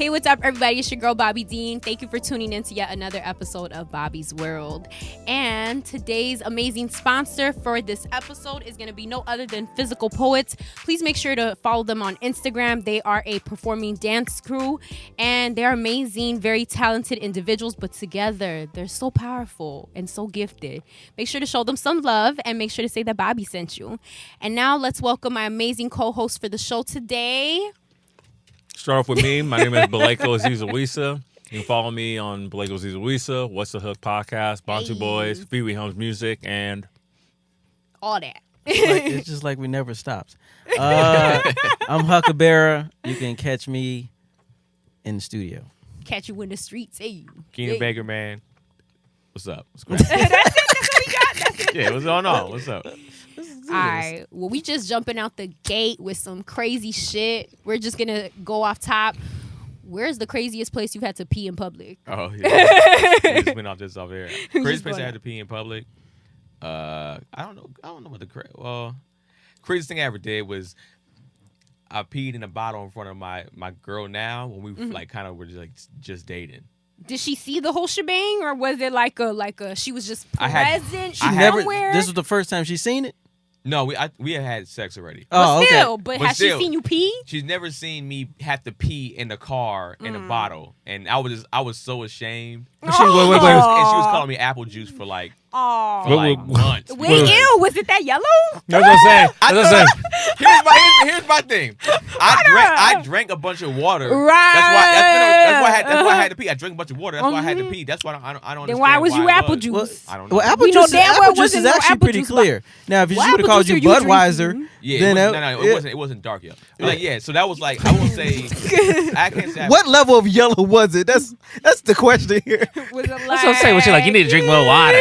Hey, what's up, everybody? It's your girl, Bobby Dean. Thank you for tuning in to yet another episode of Bobby's World. And today's amazing sponsor for this episode is going to be no other than Physical Poets. Please make sure to follow them on Instagram. They are a performing dance crew, and they're amazing, very talented individuals, but together, they're so powerful and so gifted. Make sure to show them some love and make sure to say that Bobby sent you. And now let's welcome my amazing co-host for the show today. Start off with me. My name is Baleko Azizawisa. You can follow me on Baleko Azizawisa, What's the Hook podcast, Bantu Boys, Pee-wee Holmes Music, and all that. It's just like we never stopped. I'm Huckleberry. You can catch me in the studio. Catch you in the streets. Hey, Keenan Baker, man. What's up? What's going on? That's what we got. That's it. Yeah, what's going on? What's up? All right. Well, we just jumping out the gate with some crazy shit. We're just going to go off top. Where's the craziest place you've had to pee in public? Oh, yeah. We just went off this off here. Craziest place I had to pee in public? I don't know what the craziest thing I ever did was I peed in a bottle in front of my girl now when we like kind of were just dating. Did she see the whole shebang, or was it like a she was just present? This was the first time she seen it? No, we had sex already. Oh, okay. But has she seen you pee? She's never seen me have to pee in the car in a bottle, and I was so ashamed. Wait. And she was calling me apple juice for like months. Wait, ew, was it that yellow? That's what I'm saying. Here's my thing. I drank a bunch of water. Right. That's why I had to pee. I drank a bunch of water. That's why I had to pee. That's why I don't understand. Then why was you apple juice? I don't know. Well, apple juice is actually pretty clear. Now, if she would have called you Budweiser, it wasn't dark yellow. So that was like, I won't say. I can't say. What level of yellow was it? That's the question here. That's what I'm saying. She's like, you need to drink more water.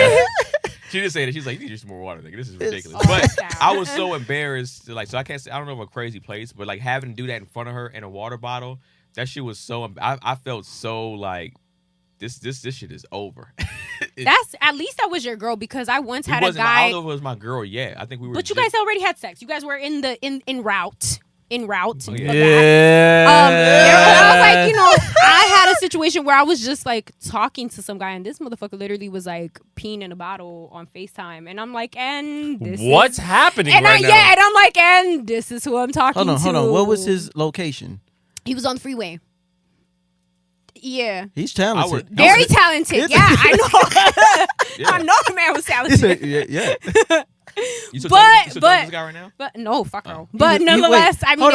She just said it. She's like, you need to drink some more water. Like, this is ridiculous. But I was so embarrassed. So I can't say, I don't know of a crazy place, but like having to do that in front of her in a water bottle, that shit was so, I felt so like, this shit is over. That's, at least that was your girl, because I once had a guy. I don't know if it was my girl yet. I think we were. But you guys already had sex. You guys were in route. Oh, yeah. I was like, I had a situation where I was just like talking to some guy, and this motherfucker literally was like peeing in a bottle on FaceTime, and I'm like, and this what's happening and right now? Yeah, and I'm like, and this is who I'm talking to. Hold on. What was his location? He was on the freeway. Yeah. He's talented. Very talented. Yeah, I know. I know the man was talented. Yeah. You talking to this guy right now? But no, fuck no. But nonetheless, I mean,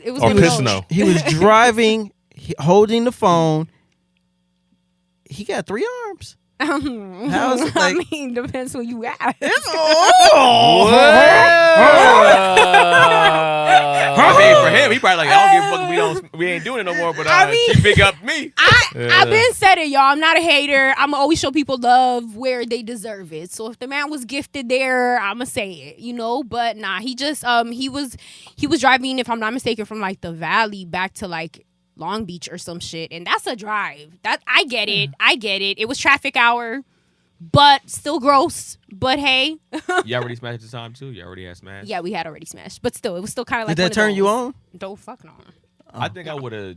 it was or gonna piss go. no. He was driving, holding the phone. He got 3 arms. How is it like? I mean, depends who you ask. I mean, for him, he probably like, I don't give a fuck. We ain't doing it no more. But she big up me. I've been said it, y'all. I'm not a hater. I'm always show people love where they deserve it. So if the man was gifted there, I'ma say it, But nah, he just he was driving, if I'm not mistaken, from like the Valley back to like Long Beach or some shit, and that's a drive. That I get it. It was traffic hour, but still gross. But hey, you already smashed at the time too. You already had smashed. Yeah, we had already smashed, but still, it was still kind of like. Did that turn you on? Don't fuck no. I think I would have.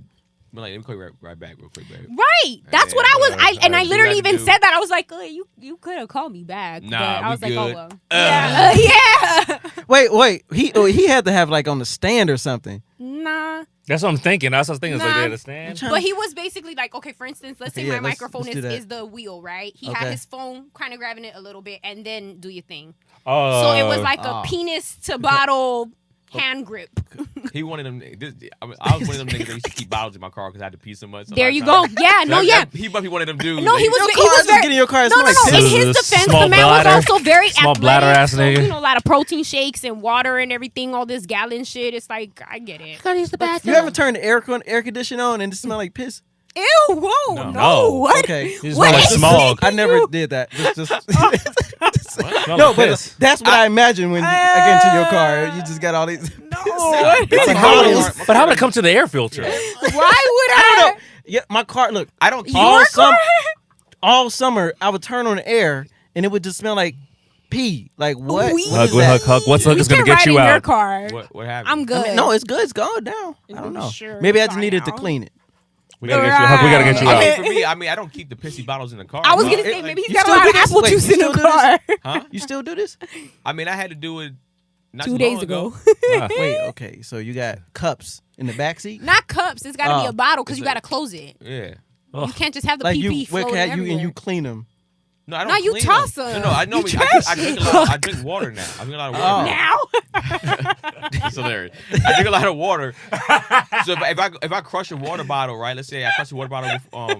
Like, let me call you right back real quick, baby. Right, that's what I was. I literally even said that. I was like, you could have called me back. Nah, but I was good. like, oh well. Yeah. Wait. He had to have like on the stand or something. Nah. That's what I'm thinking. That's what I was thinking. It's like they had a stand. But he was basically like, okay, for instance, let's say my microphone is the wheel, right? He had his phone kind of grabbing it a little bit, and then do your thing. Oh. So it was like a penis to bottle hand grip. He wanted them. I was one of them niggas that used to keep bottles in my car because I had to pee so much. There you go. Yeah, no, yeah. He must be one of them dudes. No, he was very. Getting your car. No. In his defense, the man was also very small athletic. Bladder ass nigga. A lot of protein shakes and water and everything. All this gallon shit. It's like, I get it. Gotta use the bathroom. You ever turn the air conditioner on and it smell like piss? Ew! Whoa! No. What? Okay. You smell like smog. I never did that. No, but that's what I imagine when I get into your car. You just got all these. But how would it come to the air filter? Why would I? I don't know. Yeah, my car. Look, I don't. All summer, I would turn on the air and it would just smell like pee. Like what? Hug. What's Hug is gonna get you out? Your car. What happened? I'm good. No, it's good. It's gone now. I don't know. Maybe I just needed to clean it. We gotta get you. We gotta get you I mean, out. for me, I don't keep the pissy bottles in the car. I was No. gonna say maybe he's You got a still lot do of this? apple Wait, juice you in the still do car. Huh? You still do this? I mean, I had to do it not 2 too days long ago. Wait, okay. So you got cups in the back seat? Not cups. It's got to be Oh. a bottle because It's you a- got to close it. Yeah. You can't just have the Like PP you, floating everywhere. and you clean them. No, I don't. No, you clean toss them. them. No, I know. You I drink a lot. I drink water now. I drink a lot of water. Now? It's hilarious. I drink a lot of water. So if I crush a water bottle, right? Let's say I crush a water bottle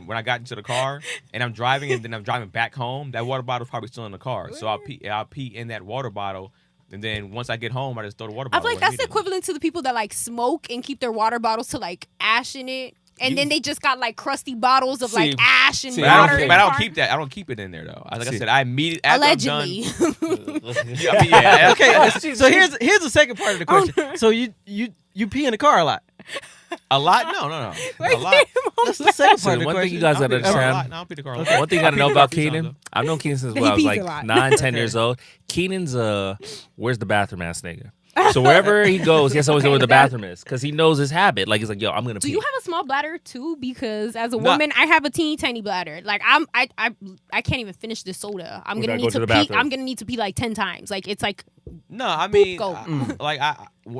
when I got into the car and I'm driving and then I'm driving back home. That water bottle's probably still in the car. So I'll pee in that water bottle. And then once I get home, I just throw the water I bottle feel like away that's the immediately. equivalent to the people that like smoke and keep their water bottles to like ash in it. And then they just got like crusty bottles of like ash and But water. I don't keep that. I don't keep it in there though. Like I said, I immediately after Allegedly. I'm done. Yeah, Okay, so here's the second part of the question. So you pee in the car a lot. a lot? No. A lot. That's the second So part of the one thing you question. guys gotta I don't pee in the car a lot. understand. No, I don't pee in the car a lot. One thing you gotta know about Keenan. I've known Keenan since He I was pees like a lot. 9, 10 years old. Keenan's where's the bathroom ass nigga? So wherever he goes, he has to always know where the bathroom is because he knows his habit. Like he's like, yo, I'm gonna Do pee. you have a small bladder too? Because as a No. woman, I have a teeny tiny bladder. Like I can't even finish this soda. I'm We gonna gotta need go to to the pee. bathroom. I'm gonna need to pee like 10 times. Like it's like No, I mean, go.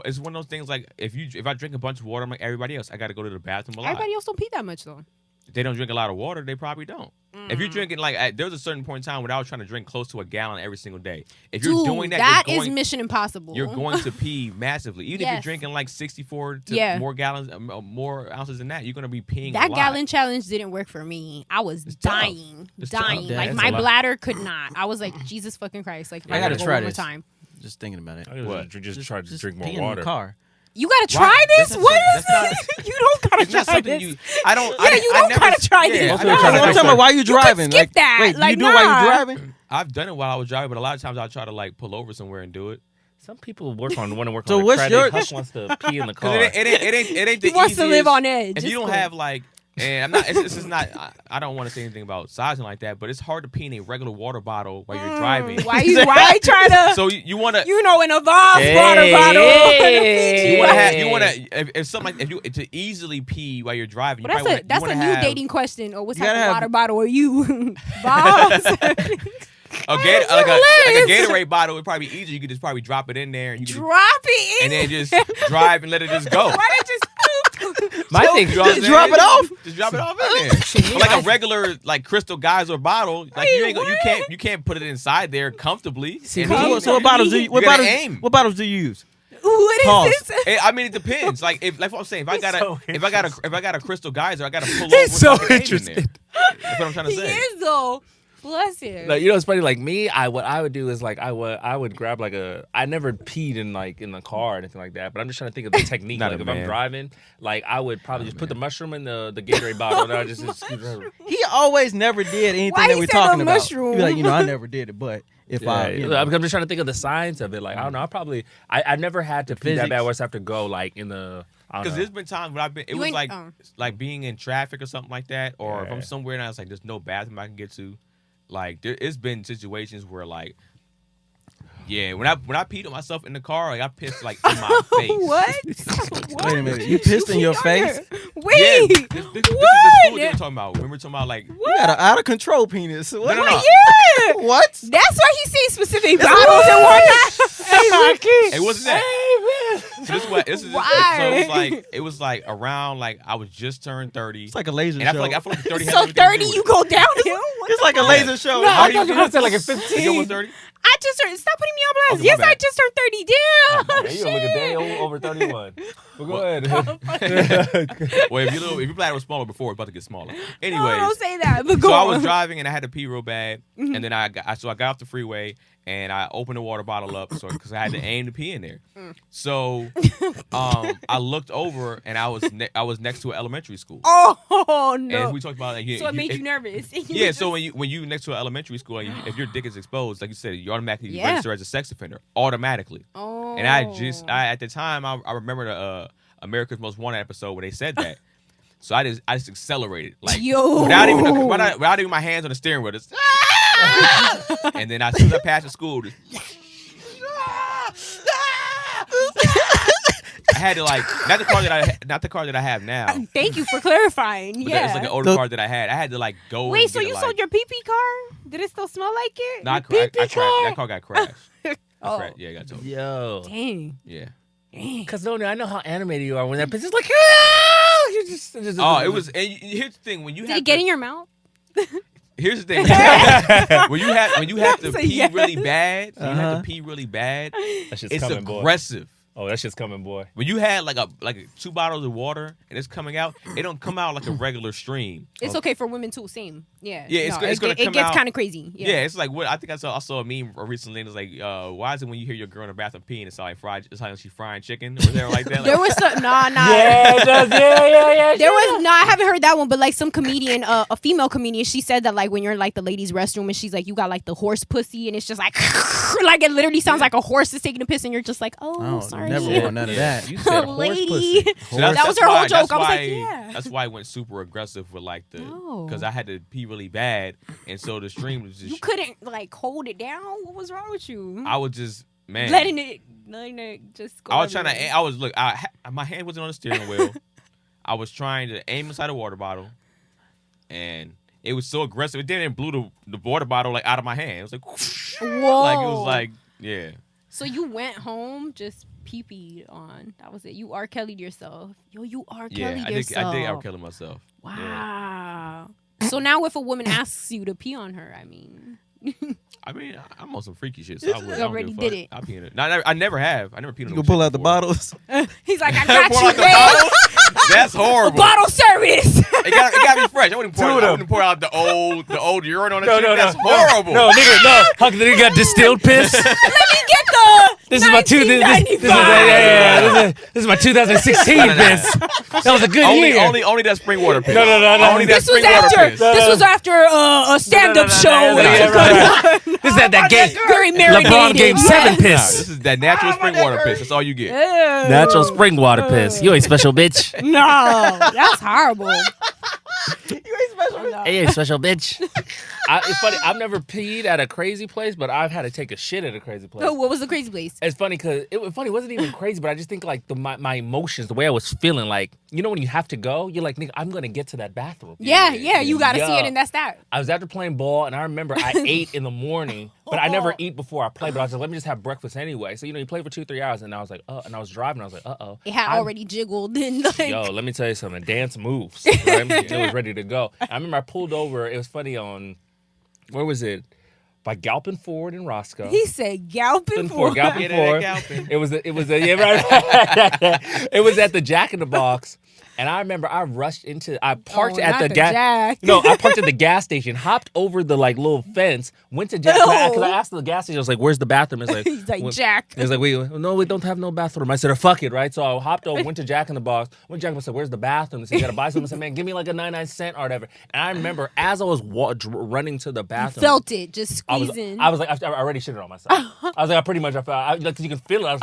it's one of those things. Like if I drink a bunch of water, I'm like everybody else, I got to go to the bathroom a lot. everybody else don't pee that much though. If they don't drink a lot of water, they probably don't. If you're drinking there was a certain point in time when I was trying to drink close to a gallon every single day. If you're Dude, doing that, that you're is going, Mission Impossible. you're going to pee massively. Even if you're Yes. drinking like 64 to Yeah. more gallons, more ounces than that, you're gonna be peeing. That a lot. gallon challenge didn't work for me. I was tough. dying. It's tough. Dying. Yeah, Like it's my a lot. bladder could not. I was like, Jesus fucking Christ. Like I I gotta gotta go try one more this. time. Just thinking about it. I What? just try to Just drink more pee in water. the car. You gotta Why? try this? That's What not- is that's this? You don't gotta It's not try something this. you. I don't. Yeah, you don't never, gotta try this. yeah, Most I of the never- time I'm talking about while you driving. skip Like, that. wait, Like, you do it while nah. you driving? I've done it while I was driving, but a lot of times I'll try to like pull over somewhere and do it. Some people want to work So on what's credit. your- Huck wants to pee in the Because car. it ain't the He wants to live easiest- on edge. If Just you don't go. have like, and I'm not. This is not. I don't want to say anything about sizing like that, but it's hard to pee in a regular water bottle while you're driving. Why you try to So you want to. you know in a Vons water bottle. Hey. You want to have. You want to. If something like if you to easily pee while you're driving. You Well, probably that's wanna a new have dating question. Or what You type gotta of have- water bottle are you? Vons. like a hilarious. Gatorade bottle would probably be easier. You could just probably drop it in there and you could Drop it in. and then just drive and let it just go. Why not just My thing, You know what I'm Just drop saying? it off? Just drop it off in there. But like a regular like Crystal Geyser bottle, like you can't put it inside there comfortably. See, And me- then- So what bottles do you? What You gotta bottles? aim. What bottles do you use? What Pause. is this? I mean, it depends. Like if, like what I'm saying, if I got so a Crystal Geyser, I got to pull over. He's so with fucking aim in interested. there. That's what I'm trying to He say. is though. Bless him. Like, you know, it's funny. Like me, what I would do is like I would grab like I never peed in the car or anything like that. But I'm just trying to think of the technique. Not Like a if I'm man. driving, like I would probably just put the mushroom in the Gatorade bottle and I just He always never did anything Why that he we're said talking the about. mushroom? He be like, I never did it, but if I, I'm just trying to think of the science of it. Like I don't know. I never had to pee that Physics. bad where I have to go like in the. Because there's been times when I've been, it You was ain't- like being in traffic or something like that, or if Yeah. I'm somewhere and I was like, there's no bathroom I can get to. Like it's been situations where like, yeah, when I peed on myself in the car, like I pissed like in my face. What? Wait a minute, you pissed in your face? Wait. Yeah, this is the school What? they were talking about. When we were talking about like, You got an out of control penis. What? no. Yeah. What? That's why he sees specific bottles and whatnot. it wasn't that. So it was like around like I was just turned 30. It's like a laser and I show. feel like 30 has So everything to 30, do with you it. go downhill. What It's the like a fuck? laser show. No, How do you I do thought that? like a You 15. almost 30? I just turned. Stop putting me on blast. Okay, Yes, my bad. I just turned 30. Damn. Yeah, you look a day over 31. Well, go ahead. Well, if your bladder was smaller before, it's about to get smaller. Anyways, No, don't say that. But go so I on. was driving and I had to pee real bad, and then I got off the freeway and I opened the water bottle up because I had to aim to pee in there. So I looked over and I was next to an elementary school. Oh And no. we talked about like, So it made you nervous. Yeah, so when you next to an elementary school, and if your dick is exposed, like you said, you automatically Yeah. register as a sex offender automatically. Oh. And I at the time I remember the America's Most Wanted episode where they said that. So I just accelerated like Yo. without even my hands on the steering wheel. Just, and then as soon as I passed the school, just, had to like not the car that I have now. Thank you for clarifying. But Yeah. it's like an older car that I had. I had to like go. Wait, and so get you it, like, sold your PP car? Did it still smell like it? No, I Your crashed. PP car? That car got crashed. Oh. Yeah, I got told. Yo. Dang. Yeah. Because I know how animated you are when that bitch is like, ah! You just Oh, it was. And here's the thing: when you Did have it get to, in your mouth? here's the thing: when you have to So, pee yeah. really bad, you have to pee really bad. That shit's It's coming, boy. aggressive. Oh, that shit's coming, boy. When you had like 2 bottles of water and it's coming out, it don't come out like a regular stream. It's okay for women too. Same. Yeah. Yeah, it's gonna it come gets out- kind of crazy. Yeah. It's like what I think I saw a meme recently. And it's like, why is it when you hear your girl in the bathroom peeing, it's like fried? It's like she's frying chicken or something like that. Like, There was some nah. Yeah, it does. Yeah. There was I haven't heard that one, but like some comedian, a female comedian, she said that like when you're in like the ladies' restroom and she's like you got like the horse pussy and it's just like like it literally sounds like a horse is taking a piss and you're just like Oh, sorry. never want none of that. You said horse Lady. pussy. So That was her whole joke. I was like, why- yeah. That's why I went super aggressive with like the Oh. because I had to pee really bad, and so the stream was just. You couldn't like hold it down. What was wrong with you? I was just man. letting it just go. I was trying everywhere. to. I was look. My hand wasn't on the steering wheel. I was trying to aim inside a water bottle, and it was so aggressive. It didn't blew the water bottle like out of my hand. It was like, Whoa. like it was like yeah. So you went home just pee-peed on. That was it. You R. Kelly'd yourself. Yo, you R. Yeah, Kelly'd I did yourself. R. Kelly myself. Yeah. Wow. So now if a woman asks you to pee on her, I mean, I mean, I'm on some freaky shit. So I would. I don't already give a fuck. did it. I'll pee in it. No, I never have. I never peed on You no gonna pull chick out the before. bottles? he's like, I Pour got out you, the babe. bottle? That's horrible. Bottle service. It got to be fresh. I wouldn't Two of them. pour out the old urine on the No, chick. no, That's no. horrible. No, nigga, no. Huck, the nigga got distilled piss. Let me get the This is my this is my 2016 piss. That was a good year. Only that spring water piss. No. Only that This was spring water after. piss. This was after a stand-up show. Yeah, right. This is that game. Very marinated. LeBron Game 7 Nah, piss. this is that natural spring water piss. That's all you get. Ew. Natural spring water piss. You ain't special, bitch. No, that's horrible. Hey, special bitch. It's funny. I've never peed at a crazy place, but I've had to take a shit at a crazy place. No, what was the crazy place? It's funny because it wasn't even crazy, but I just think like my emotions, the way I was feeling, like you know when you have to go, you're like, nigga, I'm gonna get to that bathroom. Yeah, you gotta see Yeah. it, and that's that. I was after playing ball, and I remember I ate in the morning, but I never eat before I play. But I was like, let me just have breakfast anyway. So you play for 2-3 hours, and I was like, and I was driving. I was like, oh. It had already jiggled and like. Yo, let me tell you something. Dance moves. Right? It was ready to go. I remember I pulled over. It was funny on, where was it? By Galpin Ford in Roscoe. He said Galpin Ford. Galpin Get Ford. it at Galpin. It was yeah, right. It was at the Jack in the Box. And I remember I parked at not the the gas. Jack. No, I parked at the gas station, hopped over the like little fence, went to Jack. Because I asked the gas station, I was like, "Where's the bathroom?" It's like, He's like, "Well," Jack. It's like, no, we don't have no bathroom. I said, fuck it, right? So I hopped over, went to Jack in the Box. Went to Jack in the Box, said, "Where's the bathroom?" They said, "You gotta buy something." I said, "Man, give me like a 99-cent or whatever." And I remember as I was running to the bathroom, Felt it, just I was squeezing. like, I already shitted on myself. I was like, I pretty much, like, cause you can feel it. I was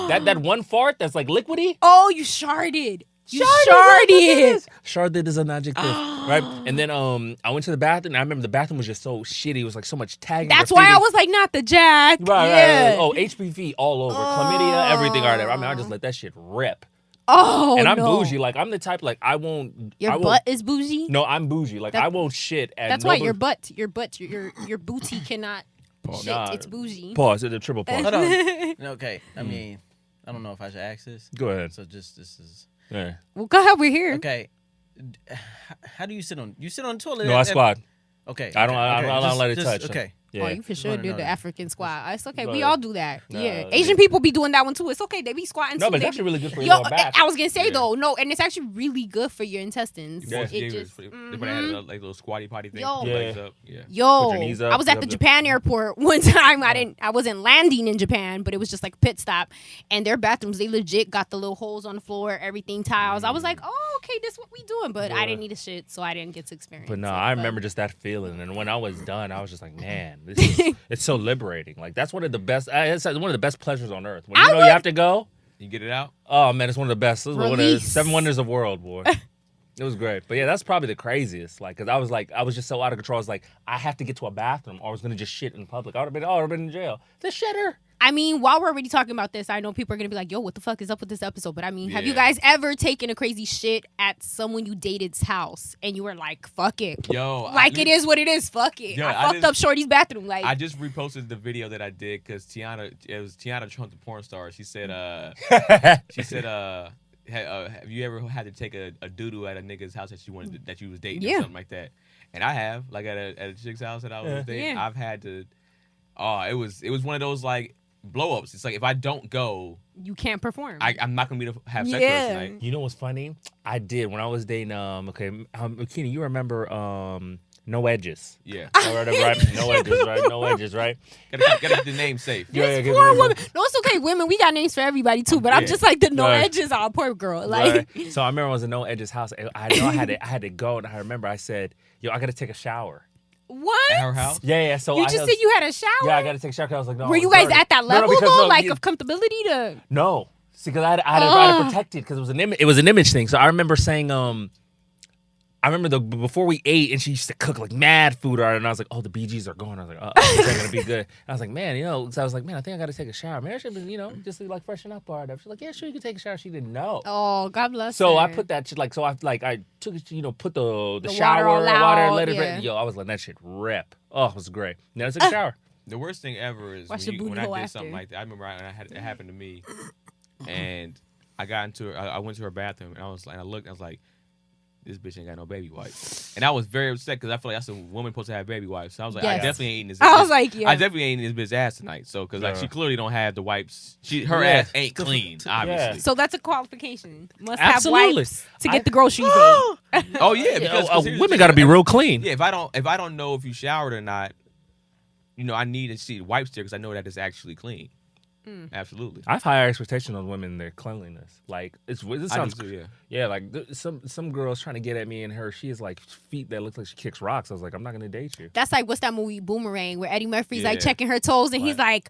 like, yo, that one fart that's like liquidy. Oh, you sharded. You Sharded. sharded. Sharded is an adjective, right? And then I went to the bathroom. And I remember the bathroom was just so shitty. It was like so much tagging. That's why I was like, not the Jack. Right. Oh, HPV all over, chlamydia, everything. All right. I mean, I just let that shit rip. Oh, And I'm no. bougie. Like I'm the type like I won't. Your I won't, butt is bougie. No, I'm bougie. Like I won't shit. And That's why nobody- your booty cannot shit. Nah. It's bougie. Pause. It's a triple pause. Hold on. Okay. I mean, I don't know if I should ask this. Go ahead. So this is Yeah. Well, go ahead. We're here. okay. How do you sit on? You sit on the toilet? No, I squat. Okay. I don't okay. let it Just- touch. Okay. Yeah. Oh, you for sure wanna do know the that. African squat. It's okay. Go We ahead. all do that. No, Yeah. no, Asian they- people be doing that one too. It's okay. They be squatting No, too. but it's They actually be- really good for your Yo, lower back. I was gonna say Yeah. though, no, and it's actually really good for your intestines. Yeah, It just, they had a like little squatty potty thing. Yo. Put your legs up. Yeah. yo, Put your knees up, I was at put the up Japan airport one time. I wasn't landing in Japan, but it was just like a pit stop. And their bathrooms, they legit got the little holes on the floor, everything tiles. I was like, oh, okay, this is what we doing. But I Yeah. didn't need a shit, so I didn't get to experience But no, it. I remember just that feeling, and when I was done, I was just like, man, it's so liberating. Like that's one of the best. It's one of the best pleasures on earth. When you know you have to go. You get it out. Oh man, it's one of the best. This is one of the Release. 7 wonders of the world, boy. It was great. But yeah, that's probably the craziest. Like, cause I was just so out of control. I was like, I have to get to a bathroom, or I was gonna just shit in public. I would have been in jail. The shitter. I mean, while we're already talking about this, I know people are going to be like, yo, what the fuck is up with this episode? But I mean, have you Yeah. guys ever taken a crazy shit at someone you dated's house and you were like, fuck it? Yo, Like, it is what it is. Fuck it. Yo, I I fucked just- up Shorty's bathroom. Like, I just reposted the video that I did because it was Tiana Trump, the porn star. She said, have you ever had to take a doo-doo at a nigga's house that you was dating or Yeah. something like that? And I have, like at a chick's house that I was dating. Yeah. I've had to. Oh, it was one of those like blow ups. It's like if I don't go, you can't perform. I'm not gonna be able to have sex Yeah. with her tonight. You know what's funny? I did when I was dating. Keenan, you remember No Edges? Yeah, Right? No Edges, right? No Edges, right? gotta keep the name safe. Yeah, It's poor women. No, it's okay. Women, we got names for everybody too. But I'm Yeah. just like the no Right. edges are a poor girl. Like, Right. So I remember I was in No Edges house. And I know I had to go, and I remember I said, "Yo, I gotta take a shower." what? At her house. Yeah. So You I just was- said you had a shower? Yeah, I gotta take a shower. 'Cause I was like, no. Were it's you guys dirty. at that No, level because though? no, Like you- of comfortability to? No. See, because I had to protect it because it was an image. It was an image thing. So I remember saying, I remember before we ate, and she used to cook like mad food, and I was like, "Oh, the BGs are going." I was like, "Oh, this ain't gonna be good." And I was like, "Man, so I was like, man, I think I gotta take a shower. Man, I should, just to, like freshen up or whatever." She's like, "Yeah, sure, you can take a shower." She didn't know. Oh, God bless. So her. I put that shit I took it, put the The shower water all water, out, let it yeah. rip. Yo, I was letting that shit rip. Oh, it was great. Then I took a shower. The worst thing ever is Watch the booty when I hole did after. something like that. I remember it happened to me, and I got into I went to her bathroom and I looked. I was like, this bitch ain't got no baby wipes, and I was very upset because I feel like that's a woman supposed to have baby wipes. So I was like, I Yes. definitely ain't eating this. I was like, yeah. I definitely ain't eating this bitch ass tonight. So because like Yeah. she clearly don't have the wipes. Her Yeah. ass ain't clean, obviously. So that's a qualification. Must Absolutely. have wipes to get the groceries in. Oh yeah, because seriously, Women gotta be real clean. Yeah, if I don't know if you showered or not, I need to see the wipes there because I know that it's actually clean. Absolutely. I have higher expectations on women and their cleanliness. Like this I sounds do too, yeah. yeah. Like some girls trying to get at me and she has like feet that look like she kicks rocks. I was like, I'm not gonna date you. That's like what's that movie Boomerang where Eddie Murphy's like Yeah. checking her toes and he's like,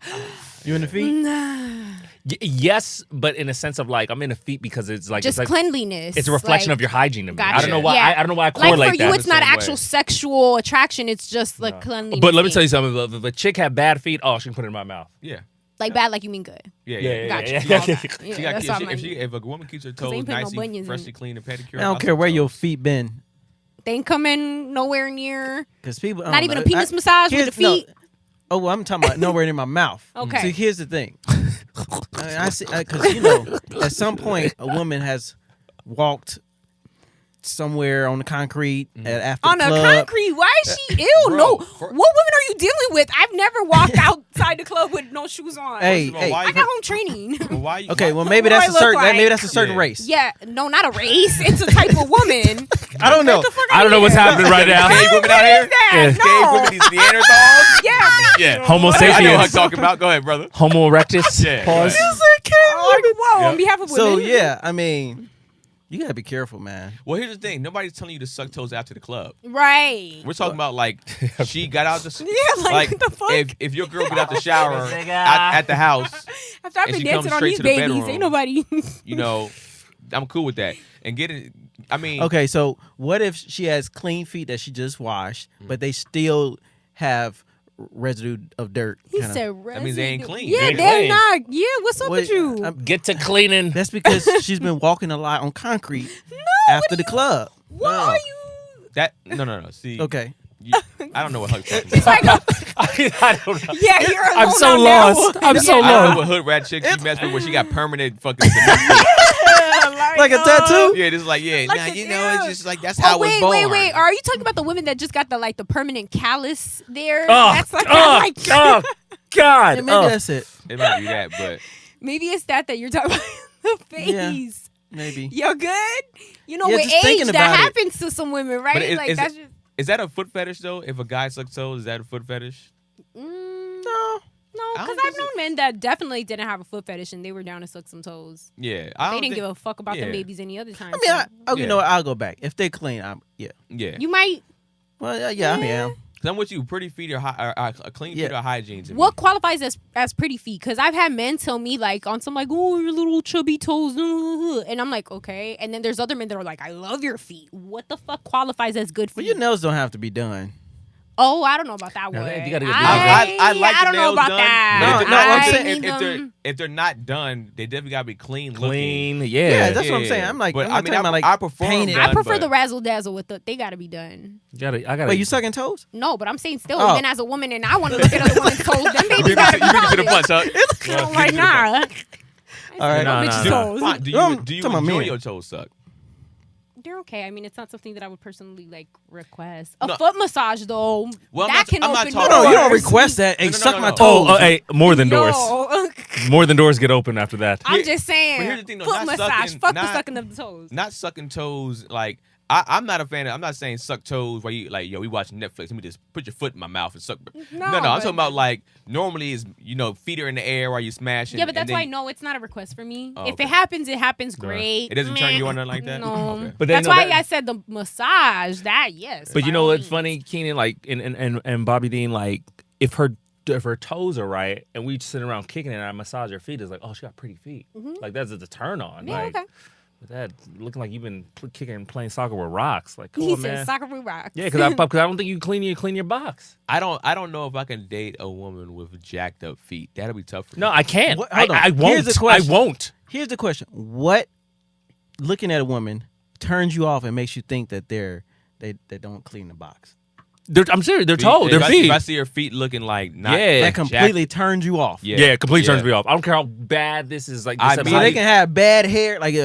You in the feet? nah. Yes, but in a sense of like I'm in the feet because it's like Just it's like cleanliness. it's a reflection like, of your hygiene to me. Gotcha. I don't know why. Yeah. I don't know why I Like correlate for that. you, it's not same way. actual sexual attraction. It's just like cleanliness. But let me thing. tell you something. If a chick had bad feet, oh, she can put it in my mouth. Yeah. Like bad, like you mean good. Yeah. Gotcha. yeah. She got, Yeah, that's all I'm if a woman keeps her they toes ain't putting no nicely, bunions in freshly it. clean and pedicure. I don't care where your feet been, They ain't coming nowhere near. because people I Not don't even know. a penis massage with the no. feet. Oh, well, I'm talking about nowhere near my mouth. Okay. See, here's the thing. I see, because at some point a woman has walked somewhere on the concrete after On the a club. concrete, why is she ill? Bro, No, for- what women are you dealing with? I've never walked outside the club with no shoes on. Hey, First of all, hey. why I got home training. Why? Okay, well What maybe do that's I a look certain like? maybe that's a certain Yeah. race. Yeah, no, not a race. It's a type of woman. I don't know. Get the fuck I out don't know of what's here. happening right now. Gay women out here. That, Gay no. women, these Neanderthals. Yeah. Yeah. Homo I know what I'm sapiens. talking about. Go ahead, brother. Homo erectus. Yeah, Pause. right. Whoa, on behalf of women. So yeah, I mean, you gotta be careful, man. Well, here's the thing. Nobody's telling you to suck toes after the club. Right. We're talking about like she got out the Yeah, like, what the fuck? if your girl get out the shower at the house, After I've and been she dancing comes on straight these to the babies, bedroom. ain't nobody. I'm cool with that. And get it. I mean, Okay, so what if she has clean feet that she just washed, but they still have residue of dirt? He kinda? said, That means they ain't clean. Yeah, They ain't they're clean. not. Yeah, what's up Wait, with you? I'm- Get to cleaning. That's because she's been walking a lot on concrete after the club. What No. are you? that no. See, Okay. I don't know what Huck's talking about. Like a, I don't know. yeah, you're alone I'm so on that lost. one. I'm so I don't lost. know what hood rat chick she messed with where she got permanent fucking cement. Like a tattoo? Yeah, it's like Like nah, the it's dude. just like that's how Oh, it was born. wait. Are you talking about the women that just got the permanent callus there? Oh, That's like, oh, oh, God. Yeah, maybe Oh. that's it. It might be that, but maybe it's that you're talking about the Yeah. face. Maybe. You're good. You know, Yeah, with just age, thinking that about it. happens to some women, right? But Like that's just. is that a foot fetish though? If a guy sucks toes, is that a foot fetish? No, I because don't I've think known men that definitely didn't have a foot fetish and they were down to suck some toes. Yeah, They didn't give a fuck about the yeah. babies any other time. I mean, so you Yeah. know what? I'll go back. If they clean, yeah. Yeah, you might. Well, yeah, I mean, because I'm with you. Pretty feet are clean feet Yeah. are hygiene to me. What qualifies as pretty feet? Because I've had men tell me like on some like, oh, your little chubby toes, and I'm like, okay. And then there's other men that are like, I love your feet. What the fuck qualifies as good well, feet? your nails don't have to be done. Oh, I don't know about that No, one. you gotta get I like I the don't know nails about done. that. No, I'm I saying need if they're not done, they definitely gotta be clean. Clean, looking. Yeah, that's what I'm saying. I'm like, But I'm not talking about like I prefer them painted. done, I prefer but- the razzle dazzle with the. They gotta be done. I gotta. Wait, you sucking toes? No, but I'm saying still. Oh. Then as a woman, and I want to look at other women's toes. Them You babies beat gotta me to the be punch, huh? polished. I'm like, nah. All right. No, Bitches' no. toes. Fine. Do I'm you talking about enjoy men. your toes sucked? They're okay. I mean, it's not something that I would personally like request. A No. foot massage, though, Well, I'm that not- can I'm not open talking- No, you don't doors. request that. Hey, No, suck my no. toes. Oh, hey, more than doors. No. More than doors get open after that. I'm Yeah, just saying. but here's the thing, though, foot not massage. sucking- Fuck the not- sucking of the toes. Not sucking toes. Like I'm not a fan of. I'm not saying suck toes where you like, yo, we watching Netflix. Let me just put your foot in my mouth and suck. No, I'm but- talking about like normally is feet are in the air while you smashing. Yeah, but that's and why then, no, it's not a request for me. Oh, If okay. it happens, it happens. Right. Great. It doesn't turn you Meh. on like that? No, Okay. But then, that's you know, why that- I said the massage. That yes. But you by know all what's means. funny, Keenan? Like, and Bobby Dean, like, if her toes are right, and we sit around kicking it, and I massage her feet, it's like, oh, she got pretty feet. Like that's a turn on. Yeah, like, okay. but that looking like you've been kicking and playing soccer with rocks. Like, come He on, said man. soccer root rocks. Yeah, because I don't think you clean your box. I don't know if I can date a woman with jacked up feet. That'll be tough for me. No, I can't. What- hold on. I won't. Here's the question. I won't. Here's the question: what looking at a woman turns you off and makes you think that they don't clean the box? I'm serious. Their Feet- toe, if their I- feet. If I see her feet looking like not Yeah. That completely turns you off. Yeah, completely turns Yeah. me off. I don't care how bad this is. Like, I this mean- So episode. they can have bad hair, like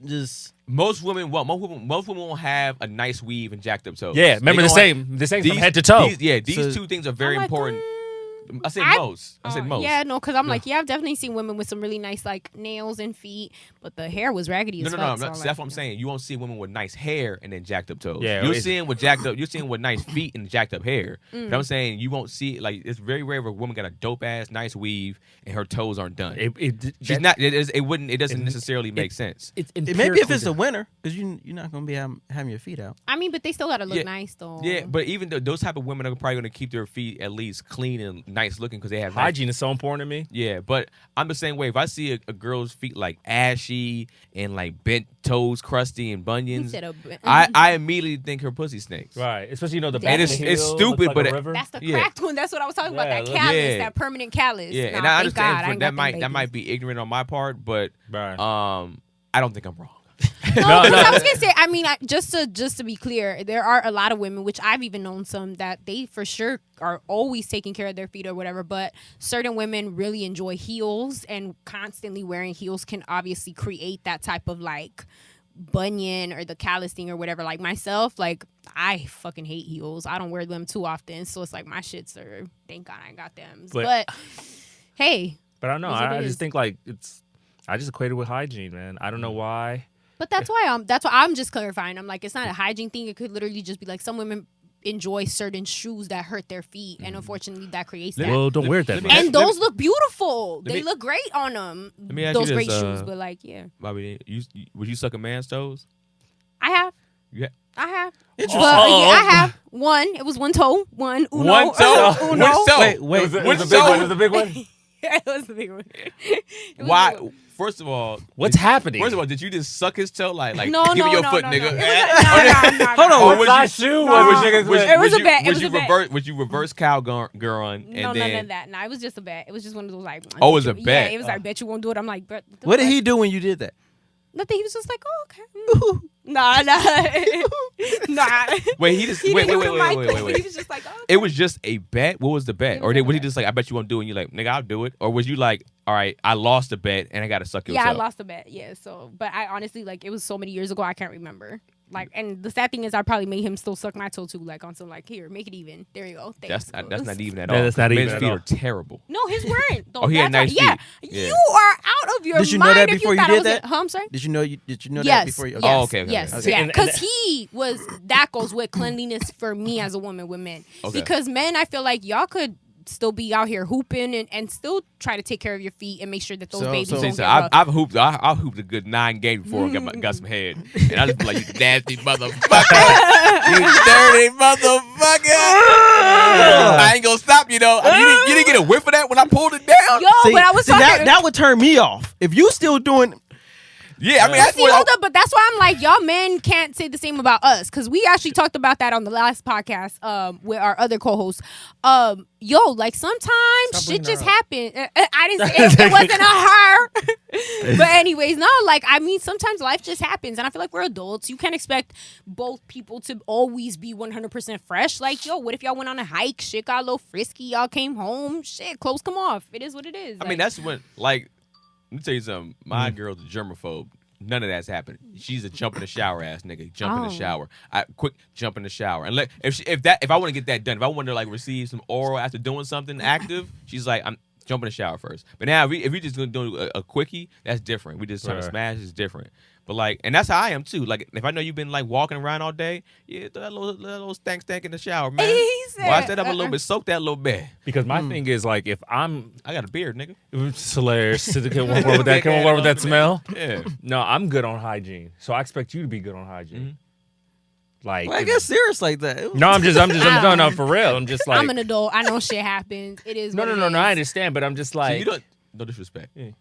just. Most women won't have a nice weave and jacked up toes. Yeah, remember They the don't same from head to toe. These So- two things are very I'm like, important. I said I- most. I said most. Yeah, no, because I'm like, yeah, I've definitely seen women with some really nice like nails and feet, but the hair was raggedy No, as no, fuck. no. so That's I'm like, what I'm saying. You won't see women with nice hair and then jacked up toes. Yeah, you're it's- seeing with jacked up. You're seeing with nice feet and jacked up hair. But I'm saying you won't see like it's very rare if a woman got a dope ass nice weave and her toes aren't done. She's not. It doesn't necessarily make sense. It's Maybe if it's the winter, because you're not gonna be having your feet out. I mean, but they still gotta look Yeah. nice though. Yeah, but even though those type of women are probably going to keep their feet at least clean and nice looking because they have nice. hygiene is so important to me. Yeah, but I'm the same way. If I see a girl's feet like ashy and like bent toes, crusty and He bunions, said a- I immediately think her pussy stinks. Right, especially the And back it's- of the it's heel stupid, looks like but a river. That's the Yeah. cracked one. That's what I was talking about. Yeah, That look- callus, Yeah. that permanent callus. Yeah, Nah, and I thank understand God, I for ain't that got them might babies. be ignorant on my part, but Right. I don't think I'm wrong. No, No, 'cause no. I was gonna say. I mean, just to be clear, there are a lot of women, which I've even known some, that they for sure are always taking care of their feet or whatever. But certain women really enjoy heels, and constantly wearing heels can obviously create that type of like bunion or the callus thing or whatever. Like myself, like I fucking hate heels. I don't wear them too often, so it's like my shits are. Thank God I ain't got them. But hey. But I don't know. Is what I it just is. think like I just equate it with hygiene, man. I don't know why. But that's why I'm just clarifying. I'm like, it's not a hygiene thing. It could literally just be like some women enjoy certain shoes that hurt their feet, and unfortunately that creates that. Well, don't wear it that let me much. And those look beautiful. let They me- look great on them. Let me ask Those you great this, shoes, but like, yeah, Bobby, would you suck a man's toes? I have. Yeah. I have. Interesting. But Oh. yeah, I have one. It was one toe. One. Uno. One toe? Uno. One toe? Wait, It was a Which big one. toe? It was a big one. Yeah, it was the big one. It was Why? the big one. First of all, What's happening? First of all, did you just suck his toe like No, give no, me your no, foot, no, nigga? no. It was a- no, Hold on, Or what would size shoe No. was it, niggas? It was a bet. It Would was you a bet. reverse? Would you reverse cowgirl and No, then? none of that. No, it was just a bet. It was just one of those like. Oh, it was a Yeah, bet. it was like, bet you won't do it. I'm like, but What did he do when you did that? Nothing. He was just like, oh, okay. Nah. Nah. Wait, he just He wait, didn't wait, do wait, my wait, thing, wait, but wait. He was just like, oh. It was just a bet. What was the bet? It Or was was a he bet. just like, I bet you won't do it? And you're like, nigga, I'll do it. Or was you like, all right, I lost the bet and I gotta suck your Yeah, I toe? lost a bet. Yeah, so but I honestly like it was so many years ago I can't remember. Like, and the sad thing is I probably made him still suck my toe too, like on some like here, make it even. There you go. Thanks. That's not even at Yeah, all. that's not even Men's at feet all. are terrible. No, his weren't. Though. Oh, he had That's nice why- feet. Yeah. You are out of your Did you know mind that if before you thought did I was that? Huh, I'm sorry. Did you know that Yes. before you? Yes. Oh, okay, okay, Yes. okay. Yeah. And- Because he was. That goes with cleanliness for me as a woman with men. Okay. Because men, I feel like y'all could still be out here hooping and still try to take care of your feet and make sure that those So- babies so- don't See, get so I've, rough. I've hooped. I hooped a good 9 games before I got some head, and I just be like, you nasty motherfucker, you dirty motherfucker. I ain't gonna stop you though. I mean, you didn't get a whiff of that when I pulled it down. Yo, but I was talking. that would turn me off. If you still doing, Yeah, I mean that's See, what. hold up, but that's why I'm like, y'all men can't say the same about us, because we actually talked about that on the last podcast with our other co-hosts. Like sometimes Stop shit bringing just her up. happen. I didn't say it wasn't a her. But anyways, no, like I mean, sometimes life just happens, and I feel like we're adults. You can't expect both people to always be 100% fresh. Like, yo, what if y'all went on a hike? Shit got a little frisky. Y'all came home. Shit, clothes come off. It is what it is. I mean, that's when, like, let me tell you something. My girl's a germaphobe. None of that's happened. She's a jump in the shower ass nigga. Jump in the shower. Quick jump in the shower. And if I want to get that done, if I want to like receive some oral after doing something active, she's like, I'm jumping in the shower first. But now if we just gonna do a quickie, that's different. We just trying to smash. It's different. But like, and that's how I am too. Like, if I know you've been like walking around all day, yeah, throw that little stank in the shower, man. He said, Wash that up a little bit, soak that a little bit. Because my thing is like, if I got a beard, nigga. It's hilarious. Can one more with that? Can one more with that smell? Yeah. No, I'm good on hygiene, so I expect you to be good on hygiene. Like, Well, I guess serious like that. no, no, for real. I'm just like, I'm an adult. I know shit happens. It is. no, what no, it no. is. I understand, but I'm just So like, you don't, no disrespect. Yeah.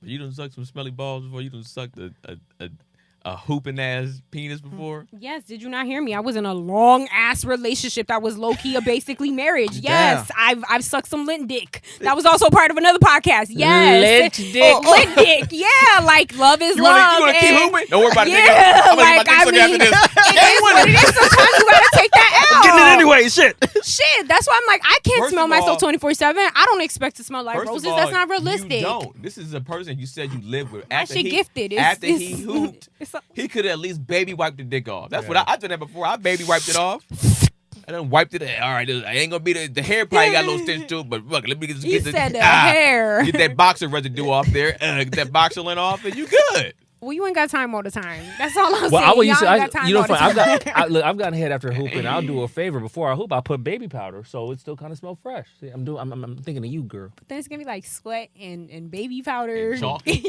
But you done sucked some smelly balls before. You done sucked a hooping ass penis before. Yes, did you not hear me? I was in a long ass relationship that was low key a basically marriage. Yes, I've sucked some lint dick. That was also part of another podcast. Yes, Lint dick? lint dick. Yeah, like love is You love. wanna keep and- hooping? Don't worry about it, nigga. Yeah, I'm gonna get my like dick I sucked mean, after this. it is what it is. Sometimes you gotta take that L. Getting it anyway. Shit. Shit, that's why I'm like, I can't First smell of myself all- 24/7. I don't expect to smell like First of roses. all, That's not realistic. You don't. This is a person you said you live with. My shit gifted. After he hooped, it's he could at least baby wipe the dick off. That's what I done that before. I baby wiped it off. I done wiped it. All right, I ain't gonna be the hair probably got a little stench to it, but look, let me just He get the said the hair. Get that boxer residue off there. Get that boxer lint off, and you good. Well, you ain't got time all the time. That's all I'm well, saying. I would used Y'all to, ain't got time you know, all the I've time. got, I've gotten hit after hooping. I'll do a favor before I hoop. I put baby powder, so it still kind of smells fresh. See, I'm thinking of you, girl. Then it's gonna be like sweat and baby powder. And chalk. Great.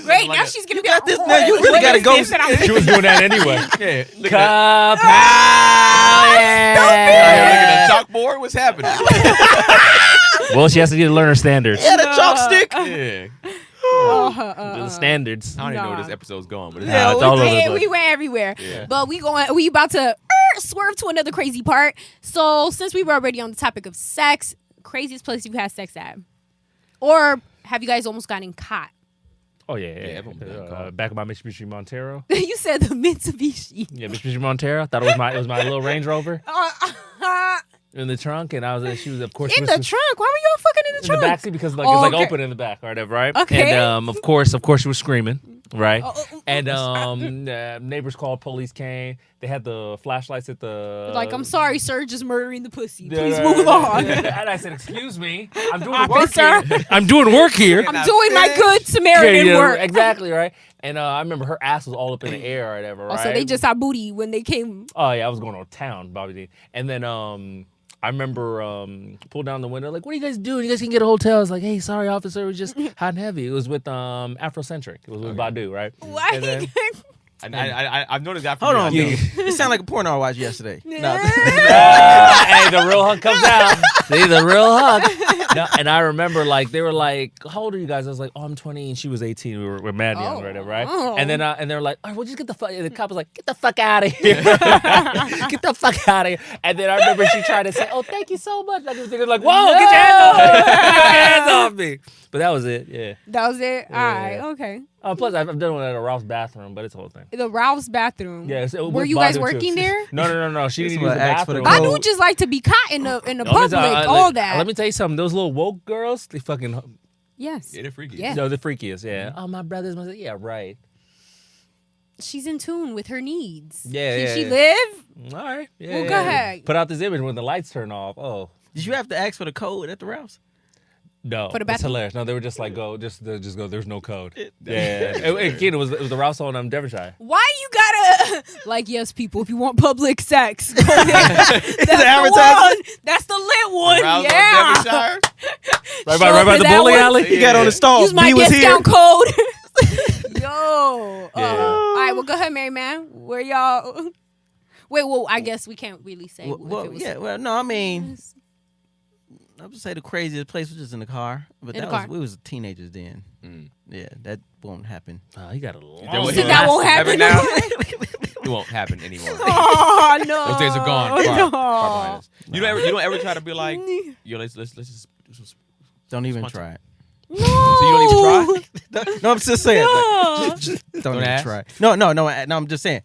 like Now a- she's gonna be got like, this now. You really what gotta is go- this? And I'm She was doing that anyway. Yeah, look at Look the chalkboard. What's happening? Well, she has to get to learn her standards. Yeah, the chalk stick. Yeah. The standards. I don't even know where Nah. this episode's going, but it's Yeah, it's all over the Yeah, place. we went everywhere. Yeah. But we about to swerve to another crazy part. So since we were already on the topic of sex, craziest place you've had sex at, or have you guys almost gotten caught? Oh yeah. everyone been caught. Back of my Mitsubishi Montero. You said the Mitsubishi. Yeah, Mitsubishi Montero. Thought it was my little Range Rover in the trunk, and she was of course In the trunk? Why were y'all fucking in the in trunk? the backseat because like Oh, it's like okay. open in the back or whatever, right? Okay. And of course she was screaming, right? Oh. And neighbors called, police came. They had the flashlights at the Like, I'm sorry, sir, just murdering the pussy. Yeah, Please yeah, move yeah, along. yeah. And I said, "Excuse me, I'm doing work Officer. here. I'm doing work here." I'm doing my good Samaritan Yeah, work. exactly right. And I remember her ass was all up in the air or whatever, right? Oh, so they just saw booty when they came. Oh yeah, I was going on town, Bobby D. And then I remember pulled down the window, like, "What are you guys doing? You guys can get a hotel." I was like, "Hey, sorry, officer, we're just hot and heavy." It was with Afrocentric. It was with Badu, right? Why? And then- I've noticed that. Hold on, me. B. It sounded like a porno I watched yesterday. No. Hey, the real hug comes out. See, the real hug. No, and I remember, like, they were like, "How old are you guys?" I was like, "Oh, I'm 20," and she was 18. We're mad young, or whatever, right? Oh. And then and they were like, "All right, well, just get the fuck." The cop was like, "Get the fuck out of here! Get the fuck out of here!" And then I remember she tried to say, "Oh, thank you so much." Like, they were like, "Whoa, get your hands off me! Get your hands off me!" But that was it. Yeah. That was it? Yeah. All right, okay. Plus, I've done one at a Ralph's bathroom, but it's a whole thing. The Ralph's bathroom. Yeah. Were you guys working there? No. She didn't This use the one asked for the bathroom. I code. do just like to be caught in the Let me public, tell- all that. Let me tell you something. Those little woke girls, they fucking, Yes. Yeah, they're freaky. Yeah. no, they're freakiest. Yeah. Oh, my brother's. Yeah, right. She's in tune with her needs. Yeah, Can yeah, she yeah. live? All right. Yeah, Well, yeah, go yeah. ahead. Put out this image when the lights turn off. Oh. Did you have to ask for the code at the Ralph's? No, For the it's bathroom? hilarious. No, they were just like, just go. There's no code. Yeah, again, it was the Ralph's on Devonshire. Why you gotta like? Yes, people. If you want public sex, go there. That's the advertisement? one. That's the lit one. Rouse on Yeah. Devonshire? Right Show by for the that bowling one. alley. He got on the stall. Use my B was here. discount code. Yo. Yeah. All right. Well, go ahead, Mary Man. Where y'all? Wait. Well, I guess we can't really say. if Well, it was yeah. Well, no, I mean, I would say the craziest place was just in the car, but In that the was car. we was teenagers then. Yeah, that won't happen. He got a long. That won't happen now. It won't happen anymore. Oh no. Those days are gone. Far behind us. No. You don't ever try to be like, yo, let's just. Don't even Sponsor. try it. No. So you don't even try? No, I'm just saying. No. Like, just don't Don't even ask? try. No, I'm just saying.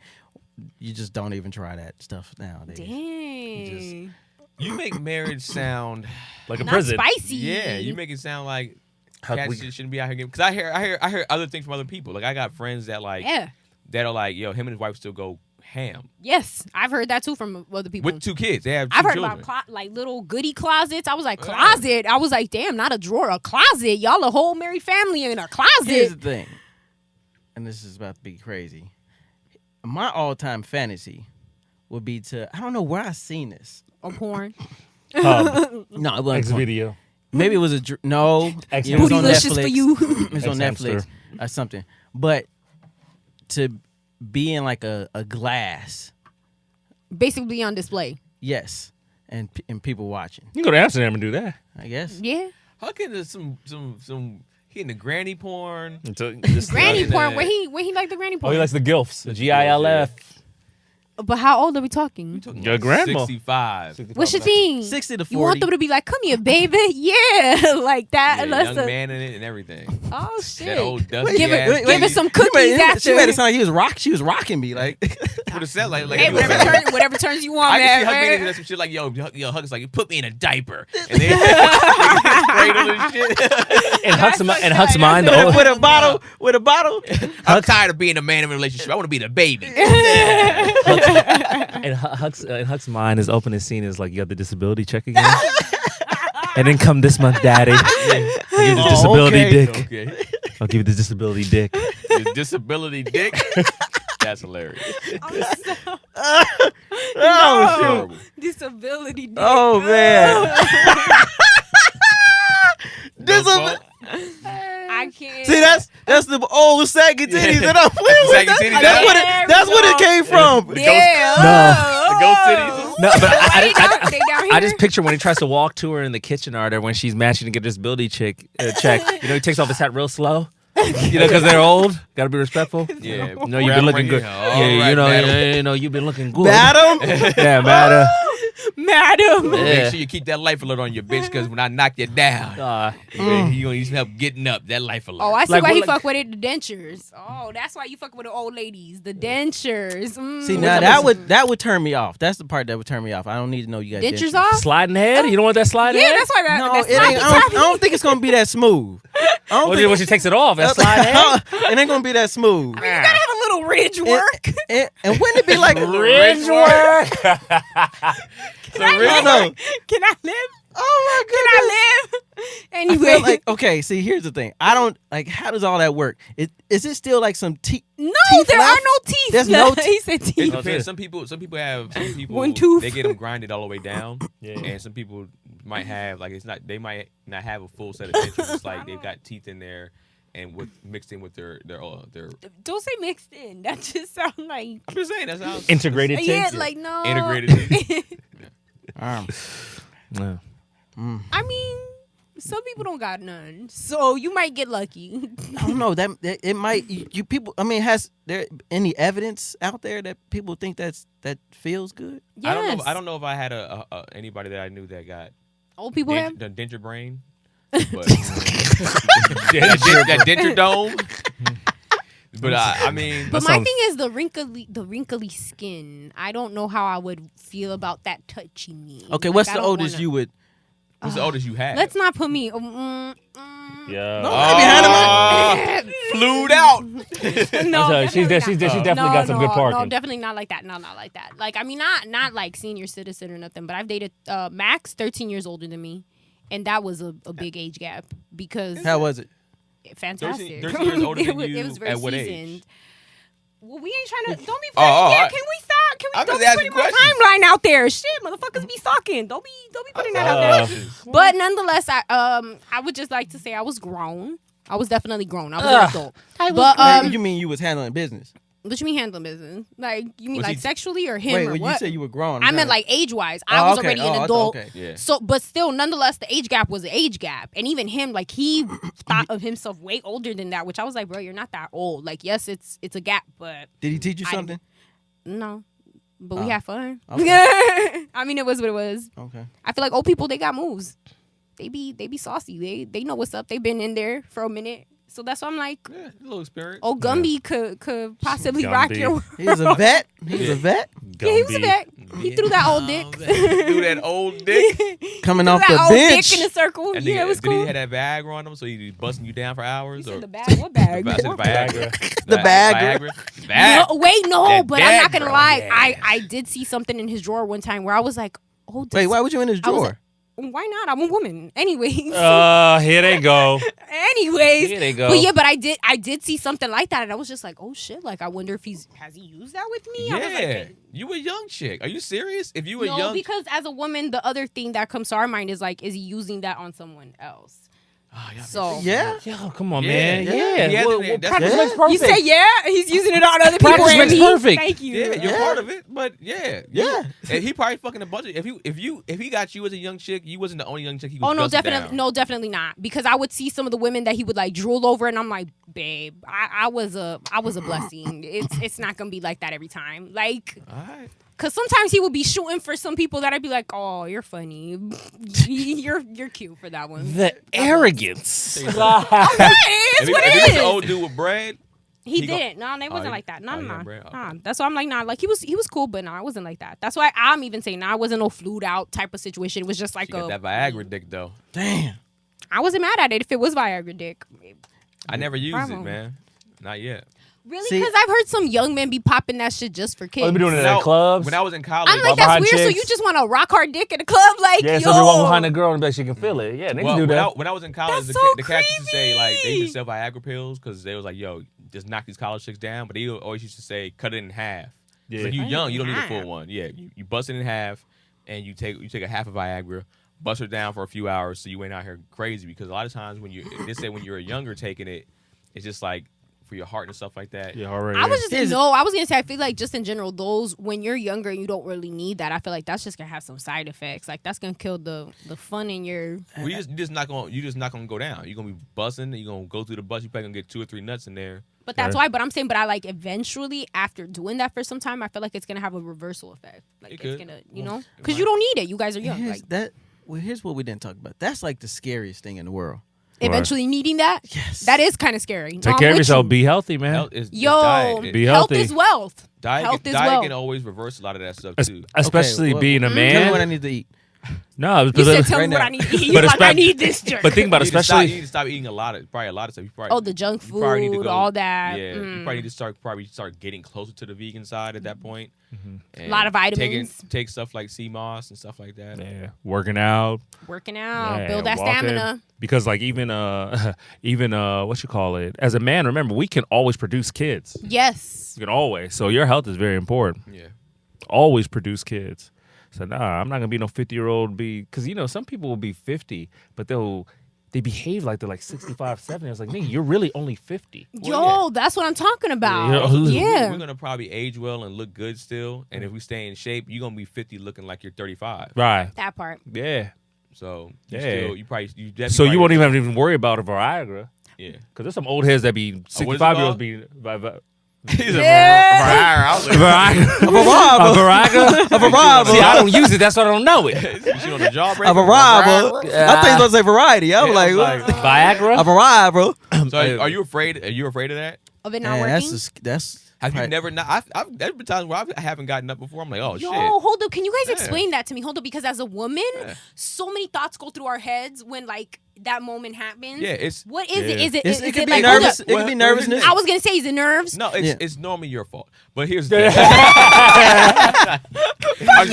You just don't even try that stuff nowadays. Dang. You make marriage sound. Like a Not prison. spicy. Yeah, you make it sound like How cats we- shouldn't be out here. Because I hear other things from other people. Like I got friends that like Yeah. that are like, yo, him and his wife still go ham Yes, I've heard that too from other people. with 2 kids. They have 2 I've heard children. about like little goodie closets. I was like, closet. I was like, damn, not a drawer, a closet. Y'all a whole married family in a Here's closet. the thing, and this is about to be crazy. My all-time fantasy would be to, I don't know where I seen this. Or porn. No, it wasn't. X porn. video. Maybe it was no. X It was on Bootylicious Netflix. for you. It was on Ex-hamster. Netflix or something. But to be in like a glass, Basically on display. yes, and people watching. You can go to Amsterdam and do that. I guess. Yeah. Huck into some he into granny porn. Granny in porn. the- Where he like the granny Oh, porn? he likes the GILFs. The GILF. But how old are we talking? Your grandma. 65. What's your thing? 60 to 40. You want them to be like, come here, baby. Yeah. Like that. Yeah, Unless young a- man in it and everything. Oh, That shit. old dusty Give it- ass give it titty. some cookies after. She made it sound like she was rocking me like. What it sound like Hey, whatever turns you on, I can see man. Huck being right? into some shit like, yo, Huck's like, put me in a diaper. And then cradle and shit. In Huck's mind, That's the old, with a bottle. I'm tired of being a man in a relationship. I want to be the baby. in Huck's mind, his opening scene is like, you got the disability check again? And then come this month, daddy. I'll give you the disability okay. dick. Okay. I'll give you the disability dick. The disability dick. That's hilarious. Oh, shoot. Horrible. Disability. Dick. Oh man. Disabil- I can't. See, that's the old saggy titties that I'm playing Saggy with. titties, That's what it came from. Yeah. The ghost titties. No, but They down here? I just picture when he tries to walk to her in the kitchen or when she's matching to get a disability check. You know, he takes off his hat real slow. You know, because they're old. Got to be respectful. Yeah. No, you've been looking good. You know, you've been looking good. Madam. Yeah, madam. Madam. Yeah. Make sure you keep that life alert on your bitch, because when I knock you down, you gonna need some help getting up. That life alert. Oh, I see Like, why he what, fuck with it. The dentures. Oh, that's why you fuck with the old ladies. The dentures. See, now that would turn me off. That's the part that would turn me off. I don't need to know you got Dentures dentures. off. Sliding head? You don't want that sliding Yeah, head? that's why. No, That's it ain't. I don't think it's gonna be that smooth. I don't What think when she takes it off? That sliding head? it ain't gonna be that smooth. You gotta have a little ridge work. And wouldn't it be like Ridge work. Can I live? no. Can I live? Oh my Can I live? I Anyway, feel like okay. See, here's the thing. I don't like. How does all that work? Is it still like some teeth? no, teeth there left? are no teeth. There's no He said It teeth. depends. Some people have One tooth. They get them grinded all the way down, Yeah. and some people might have like it's not. They might not have a full set of dentures. It's like they've got teeth in there and mixed in with their. Don't say mixed in. That just sounds like I'm just saying that's how it's Integrated yeah, teeth. like no integrated teeth. Yeah. I mean, some people don't got none, so you might get lucky. I don't know that it might. You people. I mean, has there any evidence out there that people think that feels good? Yes. I don't know if I had anybody that I knew that got Old people have. the denture brain, but that denture dome. But I mean, But That my sounds- thing is the wrinkly skin. I don't know how I would feel about that touching me. Okay, Like, what's I the don't oldest wanna- you would? what's the oldest you had? Let's not put me. Yeah. No, Flued out. No, She's definitely definitely not. got some good No, parking. definitely not like that. No, not like that. Like, I mean, not like senior citizen or nothing. But I've dated Max, 13 years older than me, and that was a big age gap because How was it? fantastic. 13 years older than it you was very at what age? seasoned. Well, we ain't trying to. Don't be. Oh, yeah, I- can we stop? Can we? I'm Don't just be asking putting my questions. timeline out there. Shit, motherfuckers be stalking. Don't be putting that out there. But nonetheless, I would just like to say I was grown. I was definitely grown. I was an adult. But You mean you was handling business? What you mean handling business? Like you mean Was like he- sexually or him Wait, or when what? you said you were grown, I meant like age wise. I was already an adult. Okay. Yeah. So, but still, nonetheless, the age gap was an age gap, and even him, like he thought of himself way older than that, which I was like, bro, you're not that old. Like, yes, it's a gap, but Did he teach you something? no. But we Oh. had fun. Okay. I mean, it was what it was. Okay. I feel like old people, they got moves. They be saucy. They know what's up. They've been in there for a minute. So that's why I'm like, Yeah, a little experience. old Gumby could possibly rock Gumby. your world. He's a vet. He's a vet. Yeah, he was a Gumby. vet. He threw that old dick. Do that old dick. Coming Threw off that the old bench. dick in a circle. And Yeah, it was did cool. he had that bag on him, so he busting you down for You hours? said or the bag? What bag? I said What Viagra. The Viagra. Viagra. No, wait, no, That but I'm not bag, gonna bro, lie. yeah. I did see something in his drawer one time where I was like, oh, this, Wait, why was you in his I was drawer? why not? I'm a woman. Anyways. Here they go. Anyways. Here they go. But yeah, but I did see something like that, and I was just like, oh shit, like I wonder if has he used that with me? I was Yeah, like, you a young chick. Are you serious? If you a no, young, because as a woman, the other thing that comes to our mind is like, is he using that on someone else? Oh, y'all So Yeah. Yo, come on, Yeah, man. yeah. Yeah. He has Well, to- well, that's- practice Yeah. makes perfect. you say yeah, he's using it on other people. Practice and makes me. perfect. Thank you. yeah, you're Yeah. part of it. But yeah, Yeah. And he probably fucking a bunch of. If he got you as a young chick, you wasn't the only young chick he was. Oh no, busting definitely down. no, definitely not. Because I would see some of the women that he would like drool over, and I'm like, babe, I was a blessing. It's not gonna be like that every time. Like, All right. cause sometimes he would be shooting for some people that I'd be like, oh, you're funny, you're cute for that one. The arrogance. It's what if it he was is. an old dude with bread, He He go- didn't. No, they wasn't he- like that. No, he no, got no. bread? Okay. Nah, that's why I'm like, nah. Like he was cool, but nah, I wasn't like that. That's why I'm even saying, nah, I wasn't no flued out type of situation. It was just like she got that Viagra dick though. Damn. I wasn't mad at it if it was Viagra dick. I never used Bravo. it, man. Not yet. Really? See- Because I've heard some young men be popping that shit just for kids. Oh, they be doing it When at I- clubs. When I was in college, I'm like, While that's behind weird. So chicks. you just want a rock hard dick in a club? Like, Yeah, yo. so they walk behind the girl and be like, she can feel it. Yeah, niggas well, do when, that. when I was in college, That's the, so the cats used to say like they used to creepy. sell Viagra pills because they was like, yo, just knock these college chicks down. But they always used to say, cut it in half. Yeah. So you Cut it young, in you don't need a half. full one. Yeah, you bust it in half, and you take a half of Viagra, bust her down for a few hours, so you ain't out here crazy. Because a lot of times when they say when you're younger taking it, it's just like for your heart and stuff like that. Yeah, already. I was just Here's- I was gonna say I feel like just in general those when you're younger and you don't really need that. I feel like that's just gonna have some side effects. Like that's gonna kill the fun in your. Well, you just not gonna go down. You're gonna be busting. You're gonna go through the bus. You're probably gonna get 2 or 3 nuts in there. But that's Right. why. But I'm saying, but I like eventually after doing that for some time, I feel like it's gonna have a reversal effect. Like It it's could. gonna, Well, it because you might. don't need it. You guys are young. Here's Like here's what we didn't talk about. That's like the scariest thing in the world. eventually needing that. Yes. That is kind of scary. No, Take I'm care of with yourself. you. Be healthy, man. Health is Yo, diet. Be health healthy. is wealth. Diet, health is diet wealth. can always reverse a lot of that stuff Es- too. Especially Okay, well, being a Tell me what I man. need to eat. No, You but, said, tell right me what now. I need to eat. But You're like, I espe- need this jerk. but think about You it, need to stop- especially you need to stop eating a lot of stuff. You probably, Oh, the junk you probably need to food, go- all that. Yeah, you Mm. probably need to start getting closer to the vegan side at that point. A lot of vitamins. Take stuff like sea moss and stuff like that. yeah, working out, Working out, yeah, build that walking. stamina. Because like even what you call it, as a man, remember we can always produce kids. Yes. You can always. So your health is very important. Yeah. Always produce kids. So nah, I'm not gonna be no 50-year-old because some people will be 50, but they behave like they're like 65, 70. I was like, nigga, you're really only 50. Yo, that's what I'm talking about. Yeah. Yeah. We're gonna probably age well and look good still. And if we stay in shape, you're gonna be 50 looking like you're 35. Right. That part. Yeah. So Yeah. you definitely So you probably- won't even have to worry about a Viagra. Yeah. Because there's some old heads that be 65-year-olds be He's a Yeah. Viagra. I was like, Viagra. A Viagra. A variety. See, I don't use it. That's why I don't know it. you shit on the jawbreaker. A variety. I think it's gonna say variety. I'm Yeah, like, I was like, Viagra. a variety. So are you afraid? Are you afraid of that? Of it not Man, working. that's Have you right. never not? There's been times where I haven't gotten up before. I'm like, oh Yo, shit. hold up. Can you guys Yeah. explain that to me? Hold up. Because as a woman, Yeah. so many thoughts go through our heads when like that moment happens. Yeah, it's What is it? Yeah. Is it? It's- Is it it could be like, hold nervous. up. It could be nervousness. I was gonna say, is it nerves? no, Yeah. it's normally your fault. But here's the thing. I'm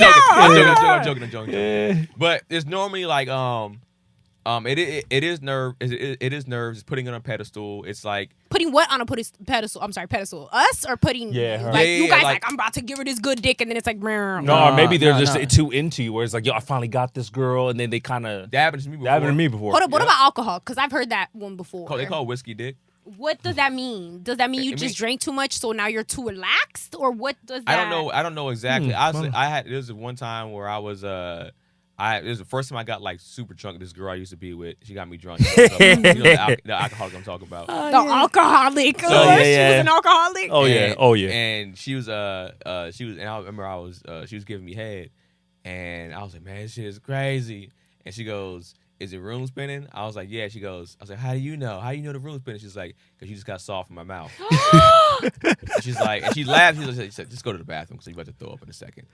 joking. But it's normally like it is nerves. It's putting it on a pedestal. It's like Putting what on a pedestal? I'm sorry, pedestal. Us or putting? Yeah, her. Like Yeah, you yeah, guys, like- like I'm about to give her this good dick, and then it's like, No, No, or maybe they're no, just no. too into you, where it's like, yo, I finally got this girl, and then they kind of that happened to me before. that happened to me before. Hold up. What Yeah. about alcohol? Because I've heard that one before. They call it whiskey dick. What does that mean? Does that mean you just drank too much, so now you're too relaxed, or what does that? I don't know exactly. There was one time where I was it was the first time I got like super drunk. This girl I used to be with, she got me drunk. So, the alcoholic I'm talking about. The alcoholic. So, She was an alcoholic. And she was and I remember she was giving me head, and I was like, man, this shit is crazy. And she goes, is it room spinning? I was like, yeah. She goes, I was like, how do you know? How do you know the room spinning? She's like, because you just got soft in my mouth. She's like, and she laughed. She said, just go to the bathroom because you're about to throw up in a second.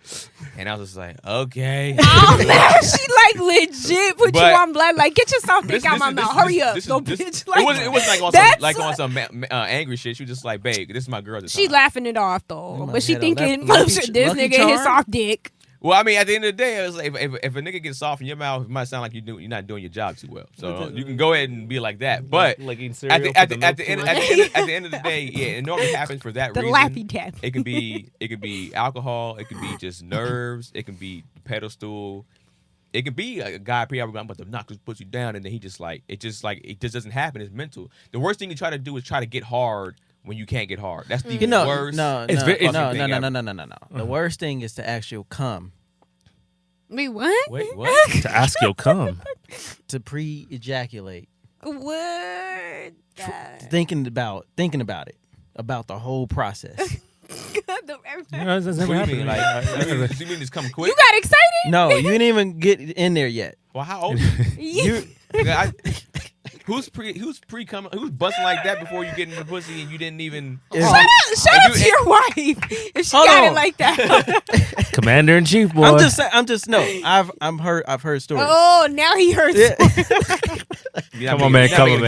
And I was just like, okay. She like legit put you on blood. Like, get your soft dick out my mouth. Hurry up. Bitch. It wasn't like on some angry shit. She was just like, babe, this is my girl at the time. She laughing it off though, but she thinking this nigga his soft dick. Well, I mean, at the end of the day, it was like if a nigga gets soft in your mouth, it might sound like you're not doing your job too well. So you can go ahead and be like that. But at the end of the day, yeah, it normally happens for that reason. The lappy tap. It could be alcohol. It could be just nerves. It can be pedal stool. It could be a guy I'm about to knock this pussy down, and then it just doesn't happen. It's mental. The worst thing you try to do is try to get hard when you can't get hard. That's the worst. No. The worst thing is to actually come. Wait, what? Wait, what? To ask your cum. To pre-ejaculate. What? Thinking about it, about the whole process. What do you mean? You mean just come quick? You got excited? No, you didn't even get in there yet. Well, how old? Who's busting like that before you get in the pussy and you didn't even? Shut up to your wife if she got it like that. Commander in Chief, boy. I've heard stories. Oh, now he hurts. Come on, man. Come on,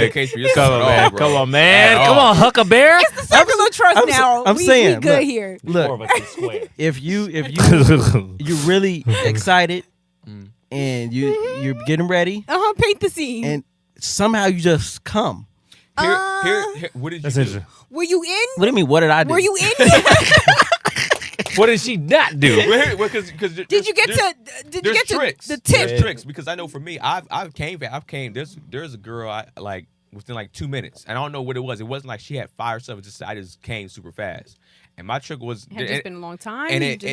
man. Come on, Huckleberry. It's the circle of trust now. I'm saying, we good here. Look, if you you're really excited and you're getting ready, paint the scene, and somehow you just come. Here, what did you do? Were you in? What do you mean? What did I do? Were you in? What did she not do? Did you get to tricks. the tip? There's tricks because I know for me, I've came. There's a girl I like within like 2 minutes, and I don't know what it was. It wasn't like she had fire stuff. I just came super fast, and my trick was. It had just been a long time. And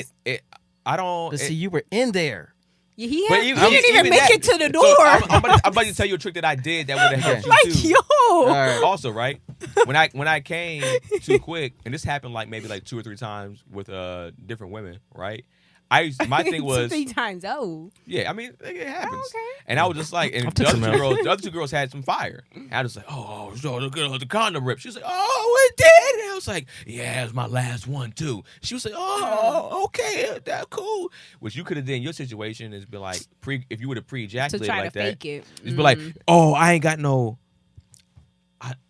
I don't. But see, you were in there. Yeah, he didn't even make it to the door. So I'm about to tell you a trick that I did that would have helped you too. Yo. Also, right when I came too quick, and this happened like maybe like 2 or 3 times with different women, right? My thing was 3 times. Oh, yeah. I mean, it happens. Oh, okay. And I was just like, and the other two girls had some fire. And I was like, oh, so the condom ripped. She was like, oh, it did. And I was like, yeah, it was my last one too. She was like, oh, okay, that's cool. Which you could have done in your situation is be like, if you would have pre-ejaculated to try like to that, fake it. just be like, oh, I ain't got no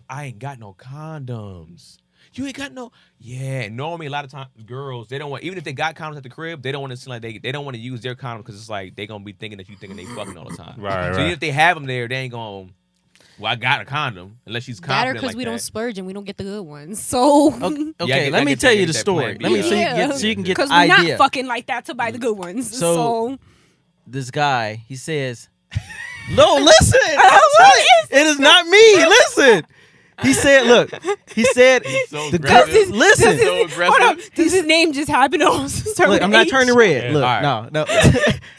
condoms. You ain't got no. Yeah, normally a lot of times girls, they don't want, even if they got condoms at the crib, they don't want to seem like they don't want to use their condom because it's like they gonna be thinking that you thinking they fucking all the time. Right. So even if they have them there, they ain't gonna. Well, I got a condom unless she's confident. Better because like we that. don't splurge and we don't get the good ones. So Okay, let me tell you the story. Let me so you can get the idea. Because we're not fucking like that to buy the good ones. So this guy, he says, "No, listen, it is not me. Listen." He said, "Look." He said, so "The girl, listen." So aggressive. Hold up. Does his name just happen to start Look, with I'm not H? turning red. Yeah, Look, right.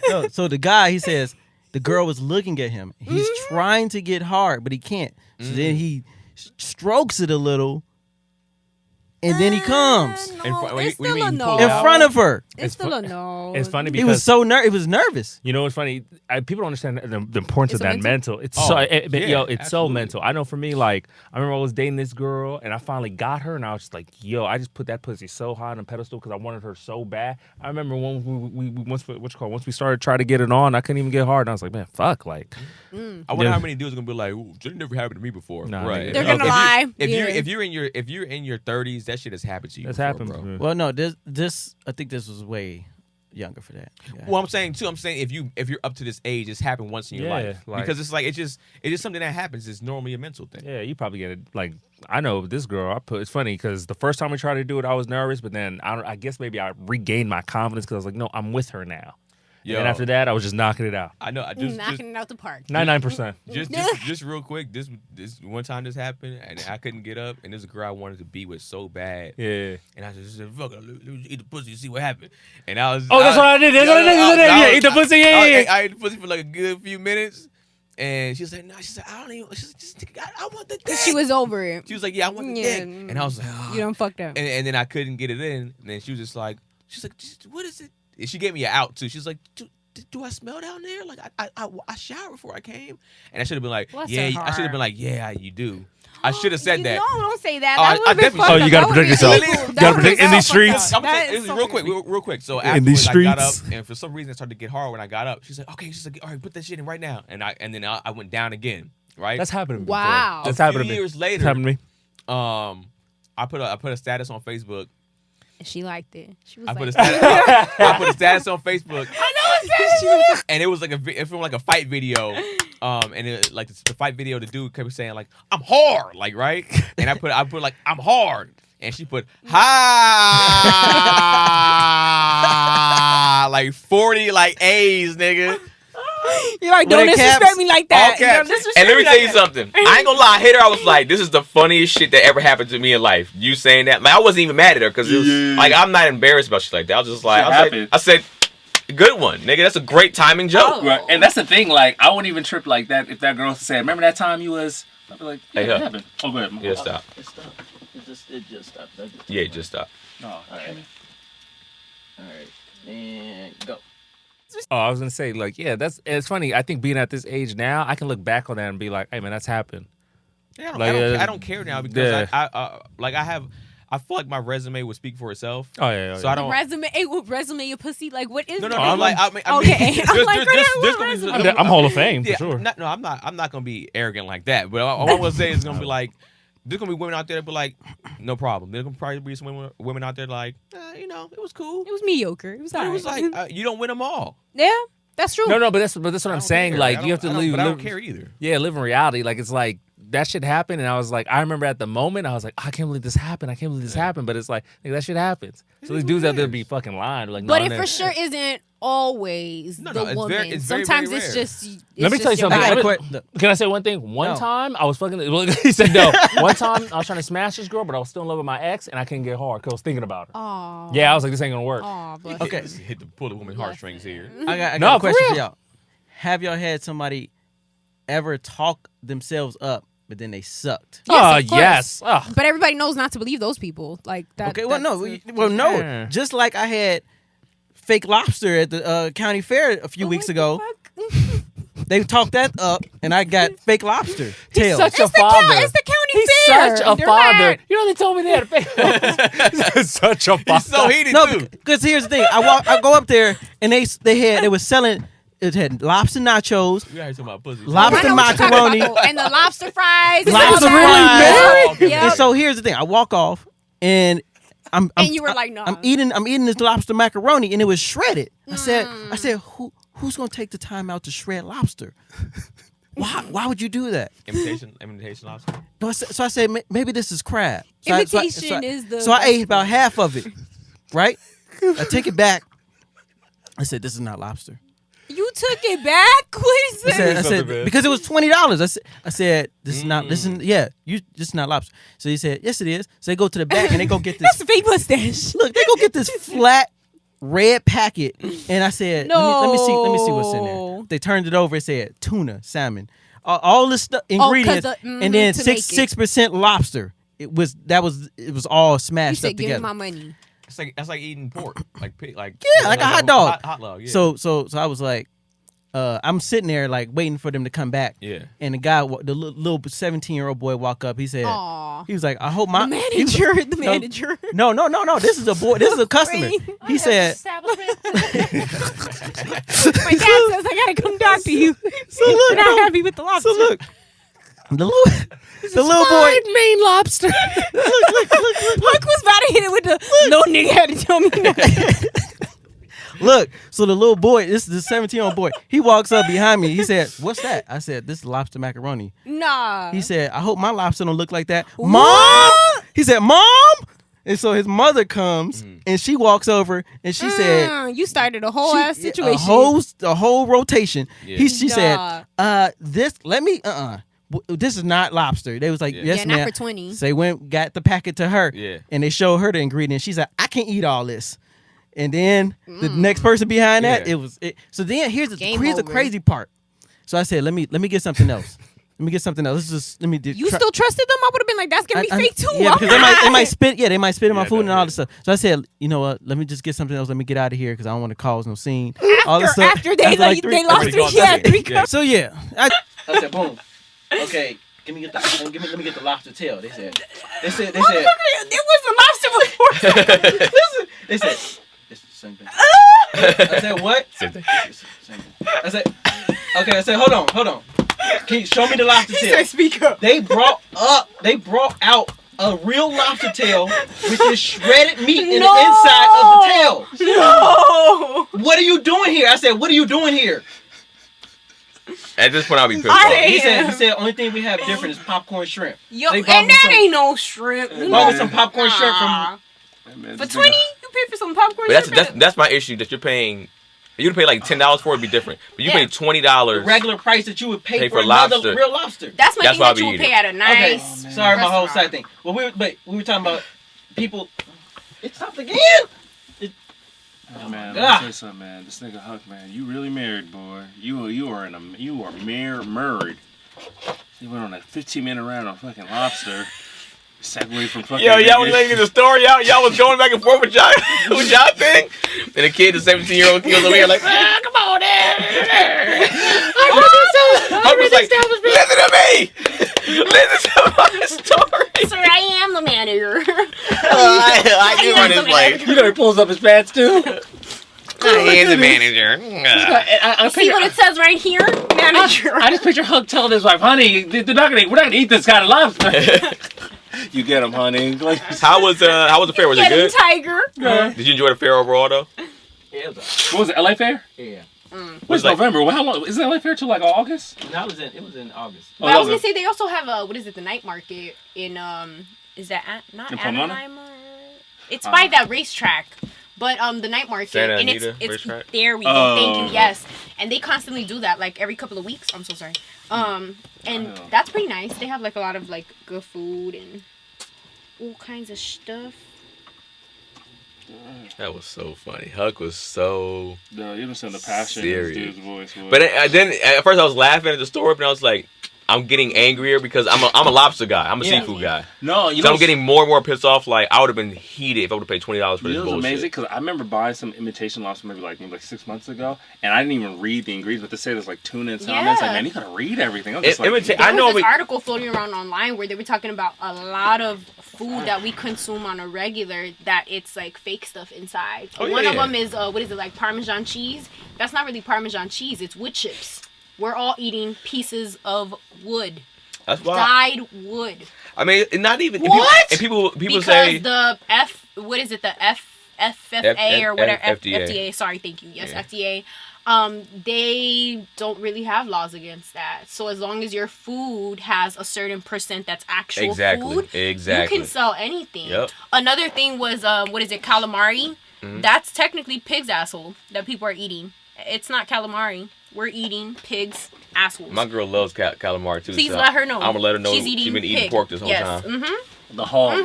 no. So the guy, he says, the girl was looking at him. He's trying to get hard, but he can't. So then he strokes it a little, and then he comes No, Wait, it's what do you still mean a you no. pull in it out? front of her. It's still a no. It's funny He because was so it was nervous. you know what's funny? People don't understand the importance It's of a that mental? mental. It's Oh, so yeah, it's so absolutely. mental. I know for me, like I remember I was dating this girl and I finally got her and I was just like, yo, I just put that pussy so high on a pedestal because I wanted her so bad. I remember when we once we started trying to get it on, I couldn't even get hard. And I was like, man, fuck, like. I wonder how many dudes are gonna be like, "Ooh, it never happened to me before." Nah, Right? They're gonna lie. If you're in your 30s, that shit has happened to you. That's before, happened. bro. Well, no, this I think this was way younger for that. Yeah. Well, I'm saying if you're up to this age, it's happened once in your Yeah, life like- because it's like it's just something that happens. It's normally a mental thing. Yeah, you probably get it. Like I know this girl. It's funny because the first time we tried to do it, I was nervous, but then I guess maybe I regained my confidence because I was like, no, I'm with her now. Yo. And after that, I was just knocking it out. I know. I knocking it out the park. 99%. Just real quick. This one time this happened, and I couldn't get up, and this girl I wanted to be with so bad. Yeah. And I just said, "Fuck, let me eat the pussy, see what happened." And I was. Oh, that's what I did. That's what I did. Yeah, eat the pussy. Yeah. I ate the pussy for like a good few minutes, and she said, "No." She said, "I don't even." She said, "Just, I want the dick." She was over it. She was like, "Yeah, I want the dick," and I was like, "Oh." You done fucked up. And then I couldn't get it in, and then she was just like, she's like, "What is it?" And she gave me an out too. She's like, do I smell down there? Like I showered before I came, and I should have been like, Bless yeah. her I should have been like, yeah, you do. I should have said that. No, don't say that. Oh, That I would've been definitely fucked should. up. You gotta That protect would've been yourself. illegal. You gotta That protect in would've these been so streets. fucked up. That It is was so real quick, weird. real quick. So In these afterwards I got up, streets. and for some reason it started to get hard when I got up. She's like, okay. She's like, all right, put that shit in right now. And then I went down again. Right. That's happened to me. Wow. That's a happened few to me. years It's later, happened to me. I put a status on Facebook. She liked it. She was I like, put a status. I put a status on Facebook. I know it's And it was like it filmed like a fight video, and it, like the fight video, the dude kept saying like I'm hard, like right, and I put like I'm hard, and she put ha like 40 like A's, nigga. You're like, With don't a caps? disrespect me like All that. caps. Don't disrespect And let me me tell like you that. something. I ain't gonna lie. I hit her. I was like, this is the funniest shit that ever happened to me in life. You saying that? Like, I wasn't even mad at her because it was like I'm not embarrassed about shit like that. I was just like, I said, good one, nigga. That's a great timing joke. Right. And that's the thing. Like, I wouldn't even trip like that if that girl said, "Remember that time you was?" I'd be like, "Yeah, Hey, what huh. happened?" Oh, go ahead. Yeah, stop. It stopped. It just stopped. Yeah, just stop. No, All right. All right. And go. Oh, I was gonna say, like, yeah, it's funny. I think being at this age now, I can look back on that and be like, "Hey, man, that's happened." Yeah, Like, I don't care now because yeah. I feel like my resume would speak for itself. Oh yeah. So I don't. Resume your pussy? Like, what is No, that? I'm like, I mean, Okay. I'm like, there's what gonna be resume? I'm Hall of Fame for Yeah, sure. I'm not gonna be arrogant like that. But all I'm gonna say is gonna be like, there's gonna be women out there that be like, no problem. There's gonna probably be some women out there like, it was cool. It was mediocre. It was But alright. it was like you don't win them all. yeah, that's true. No, but that's what I I'm don't saying. care. Like, I you have to don't- I don't- live. But I don't care either. Yeah, live in reality. Like, it's like that shit happened, and I was like, I remember at the moment, I was like, I can't believe this happened. I can't believe this happened. But it's like, nigga, that shit happens. So these dudes out there be fucking lying. Like, But no, it no. for sure isn't always No, the it's woman. very- it's very, Sometimes very it's rare. just. Let me it's tell you just your something. I got a body. question. Can I say one thing? One No. time I was fucking. Well, he said no. One time I was trying to smash this girl, but I was still in love with my ex, and I couldn't get hard because I was thinking about her. Aw. Yeah, I was like, this ain't gonna work. Aw, bless Okay. Just hit the pull the woman's heartstrings here. I got No, a for question real. for y'all. Have y'all had somebody ever talk themselves up, but then they sucked? Yes, Oh of course. yes. Oh. But everybody knows not to believe those people. Like that. Okay, well, no. that's No. Yeah. Just like I had fake lobster at the county fair a few weeks ago. They talked that up, and I got fake lobster tail. such a It's the father. it's the county He's fair. such a They're father. not- You know they told me they had a fake. He's such a father. He's so heated No, too. because here's the thing. I go up there, and they were selling. It had lobster nachos, We already talking about pussy. Lobster I know what you're talking macaroni. about, though. And the lobster fries. Lobster and all that. fries. Oh, okay. Yep. And so here's the thing. I walk off, and I'm And you were like, no. I'm eating this lobster macaroni, and it was shredded. I said, who's gonna take the time out to shred lobster? Why would you do that? Imitation lobster. So I said, maybe this is crab. So Imitation is the So I best ate about half of it, right? I take it back. I said, this is not lobster. You took it back? What is I said, this? Something bad. because it was $20. I said, this is not. This is not lobster. So he said, yes, it is. So they go to the back and they go get this. That's a fake mustache. Look, they go get this flat red packet, and I said, let me see what's in there. No. They turned it over. It said tuna, salmon, all this stuff, ingredients, and then to make it. 6% lobster. It was all You smashed said, up give me together. my money. That's like eating pork, like pig, like Like a hot dog. Hot dog. Yeah. So I was like, I'm sitting there like waiting for them to come back. Yeah. And the guy, the little 17-year-old boy, walk up. He said, Aw. he was like, I hope my The manager. The No. manager. No. This is a boy. This is a customer. He said, My dad says I gotta come talk to you. So look, You're not happy with the lobster. so look, the little boy. Maine lobster. Look was about to hit it with the no nigga had to tell me no. Look, so the little boy, this is the 17-year-old boy. He walks up behind me. He said, "What's that?" I said, "This is lobster macaroni." Nah. He said, "I hope my lobster don't look like that." Mom, he said, "Mom." And so his mother comes and she walks over and she said, "You started a whole ass situation, a whole rotation." Yeah. She said, "This is not lobster." They was like, "Yes, ma'am." Not for 20. So they got the packet to her, Yeah. and they showed her the ingredients. She's like, "I can't eat all this." And then the next person behind that, Yeah. So then here's the over. crazy part. So I said, let me get something else. Let me get something else. Let me do. You still trusted them? I would have been like, "That's gonna be fake too." Yeah, because they might spit. Yeah, they might spit in my food and all yeah. this stuff. So I said, you know what? Let me just get something else. Let me get out of here because I don't want to cause no scene. All this stuff. After they lost three cups. So yeah, I said, boom. Okay, let me get the lobster tail. They said. There was a lobster before. Listen, they said it's the same thing. I said what? Same thing. It's the same thing. I said okay. I said hold on. Can you show me the lobster tail? Speak up. They brought out a real lobster tail with this shredded meat in the inside of the tail. No. What are you doing here? I said, what are you doing here? At this point, I'll be pissed off. He said, only thing we have different is popcorn shrimp. Yo, They and brought me that some- ain't no shrimp. Brought me some popcorn shrimp from. For 20, you pay for some popcorn But shrimp. that's my issue that you're paying. You'd pay like $10 for it, would be different. But you pay The $20. regular price that you would pay for lobster. another real lobster. That's money That's why that I you be would eating. pay at a nice. Okay, sorry, my whole restaurant. side thing. Well, we were talking about people. It stopped again. Oh, man, God. let me tell you something, man. This nigga Huck, man, you really married, boy. You are married. You went on a 15-minute round on fucking lobster. Segue from fucking. Yo, y'all was making the story. Y'all was going back and forth with y'all thing. And the kid, the 17-year-old kid, was over here like, come on, I was like, listen to me. Listen to my story. Sir, I am the manager. I do run this place. You know he pulls up his pants too. I am the manager. See what it says right here? Manager. I just picture Huck telling his wife, "Honey, we're not gonna eat this kind of lobster." You get him, honey. Like, How was the fair? Was it Get him, good? Tiger. Did you enjoy the fair overall though? Yeah, it was what was it? LA Fair? yeah. What's like- November? Well, how long? Isn't LA Fair till like August? No, it was in August. But I was gonna say they also have what is it? The night market in is that not In Pomona? Anaheim? It's by that racetrack. But the night market Santa and Anita it's racetrack? there we go. Oh. Thank you. Yes, and they constantly do that like every couple of weeks. I'm so sorry. And that's pretty nice. They have like a lot of like good food and all kinds of stuff. That was so funny. Huck was so. No, you don't send the passion in Serious. this dude's voice. Boy. But then at first I was laughing at the story, but I was like, I'm getting angrier because I'm a lobster guy. I'm a seafood guy. no, you So know, I'm getting more and more pissed off. Like I would have been heated if I would have paid $20 for You this know what's bullshit. amazing? Because I remember buying some imitation lobster maybe like 6 months ago, and I didn't even read the ingredients. But they say there's like tuna and salmon. It's like, Yeah. man, you gotta read everything. I'm just It- like, imita- I There know was this we- article floating around online where they were talking about a lot of food that we consume on a regular that it's like fake stuff inside. Oh, One of yeah. them is what is it, like Parmesan cheese? That's not really Parmesan cheese. It's wood chips. We're all eating pieces of wood, That's why. dyed wood. I mean, not even. What? And people Because say. the what is it? The FFA or whatever. FDA. Sorry, thank you. Yes, Yeah. FDA. They don't really have laws against that. So as long as your food has a certain percent that's actual food, Exactly. you can sell anything. Yep. Another thing was what is it? Calamari. Mhm. That's technically pig's asshole that people are eating. It's not calamari. We're eating pig's assholes. My girl loves calamari too. Please so let her know. I'm gonna let her know She's eating been eating pig. pork this whole yes. time. Mm-hmm. the hog.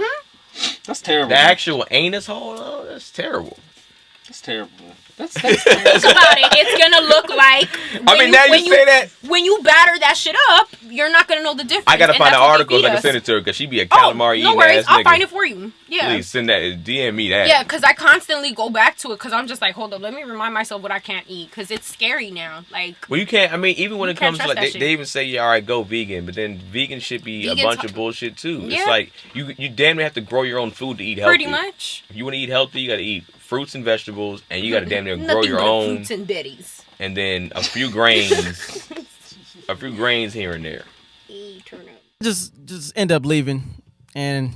That's terrible. The man. actual anus hole, oh, that's terrible. That's terrible. That's Think about it. It's gonna look like. I mean, now you say that. When you batter that shit up, you're not gonna know the difference. I gotta and find that's an what they article feed so I can us. send it to her because she be a Oh, calamari no eating worries. ass I'll nigga. find it for you. Yeah. Please send that. DM me that. Yeah, because I constantly go back to it because I'm just like, hold up, let me remind myself what I can't eat because it's scary now. Like, Well, you can't. I mean, even when You it can't comes to trust like, that they shit. even say, yeah, all right, go vegan, but then vegan should be a Vegan's bunch h- of bullshit too. Yeah. It's like you damn near have to grow your own food to eat healthy. pretty much. If you want to eat healthy, you got to eat fruits and vegetables, and you got to damn near grow Nothing your but own, fruits and berries. and then a few grains here and there. Turn up. Just end up leaving, and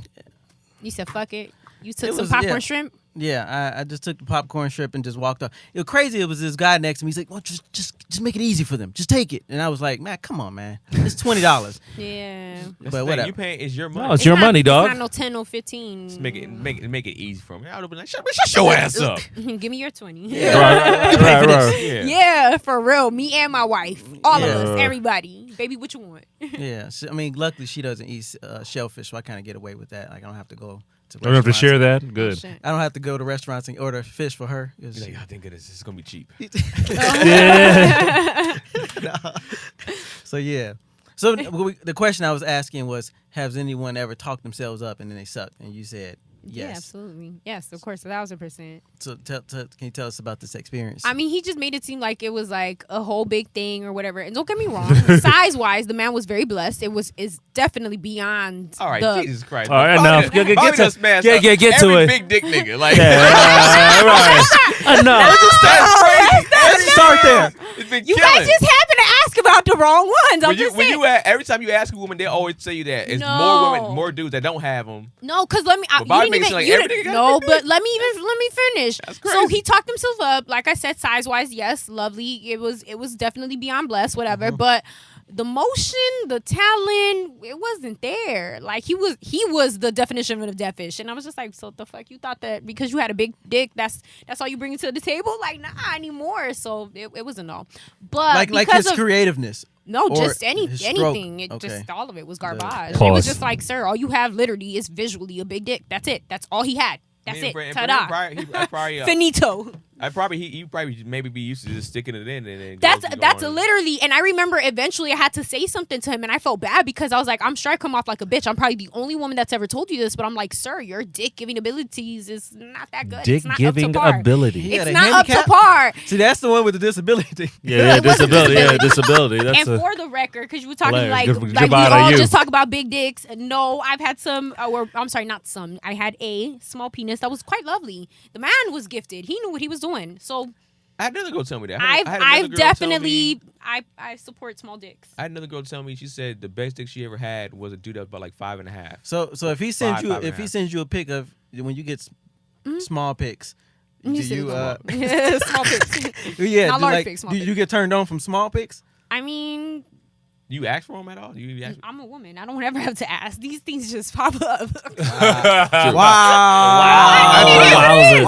You said fuck it. You It took some was- popcorn yeah. shrimp. Yeah, I just took the popcorn strip and just walked off. It was crazy. It was this guy next to me. He's like, "Well, just make it easy for them. Just take it." And I was like, "Man, come on, man. It's $20." Yeah. But whatever. You paying is your money. No, it's your money, dog. It's not no 10 or 15. Just make it easy for me. I would have been like, shut your ass up. Give me your 20. Right. Yeah, for real. Me and my wife. All Yeah. of us. Everybody. Baby, what you want? Yeah, I mean, luckily she doesn't eat shellfish, so I kind of get away with that. Like I don't have to go to. Don't have to restaurants. share that. Good. Shit. I don't have to go to restaurants and order fish for her. You're like, I think this is gonna be cheap. Yeah. So yeah. So the question I was asking was, has anyone ever talked themselves up and then they sucked? And you said Yeah, yes. absolutely. Yes, of course, 1,000%. So can you tell us about this experience? I mean, he just made it seem like it was like a whole big thing or whatever. And don't get me wrong, size-wise, the man was very blessed. It's definitely beyond. All right, the, Jesus Christ. All right, enough. Get to Every it. big dick nigga. Like, Right. Enough. that's crazy. Let's start there. It's been You killing. guys just happen to ask about the wrong ones. I'm just saying. Every time you ask a woman, they always tell you that it's more No. women, more dudes that don't have them. No, because let me. But Bobby makes it like every nigga got a no, big but let me finish. That's So crazy. he talked himself up. Like I said, size wise, yes, lovely. It was definitely beyond blessed, whatever. But the motion, the talent, it wasn't there. Like he was the definition of a dead fish, and I was just like, so the fuck you thought that because you had a big dick, that's all you bring to the table? Like nah, anymore. So it wasn't all. But like because his of, creativeness. no, Or just his stroke. anything. It Okay. just all of it was garbage. It Pause. was just like, sir, all you have literally is visually a big dick. That's it. That's all he had. That's it. Ta-da. Finito. He probably maybe be used to just sticking it in and then That's literally, and I remember eventually I had to say something to him, and I felt bad because I was like, I'm sure I come off like a bitch. I'm probably the only woman that's ever told you this, but I'm like, sir, your dick giving abilities is not that good. Dick It's not giving up to par. ability. He had It's a not up to handicap? par. See, that's the one with the disability. Yeah, It wasn't disability. That's And for the record, because you were talking Hilarious. like Goodbye we to all you. just talk about big dicks. No, I've had some, or I'm sorry, not some. I had a small penis that was quite lovely. The man was gifted. He knew what he was doing. So I had another girl tell me that. I've definitely I support small dicks. I had another girl tell me, she said the best dick she ever had was a dude that was about like 5.5. So if he sends Five and a you half. a pic of when you get small pics, do You said you small pics. yeah, Not do, large like, pics, small do you get turned on from small pics? I mean, You ask for them at all? You ask I'm a woman. I don't ever have to ask. These things just pop up. Wowzers.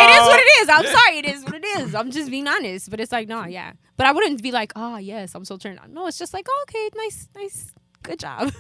It is what it is. I'm sorry. It is what it is. I'm just being honest. But it's like, no, yeah. But I wouldn't be like, oh, yes, I'm so turned on. No, it's just like, oh, okay, nice, good job.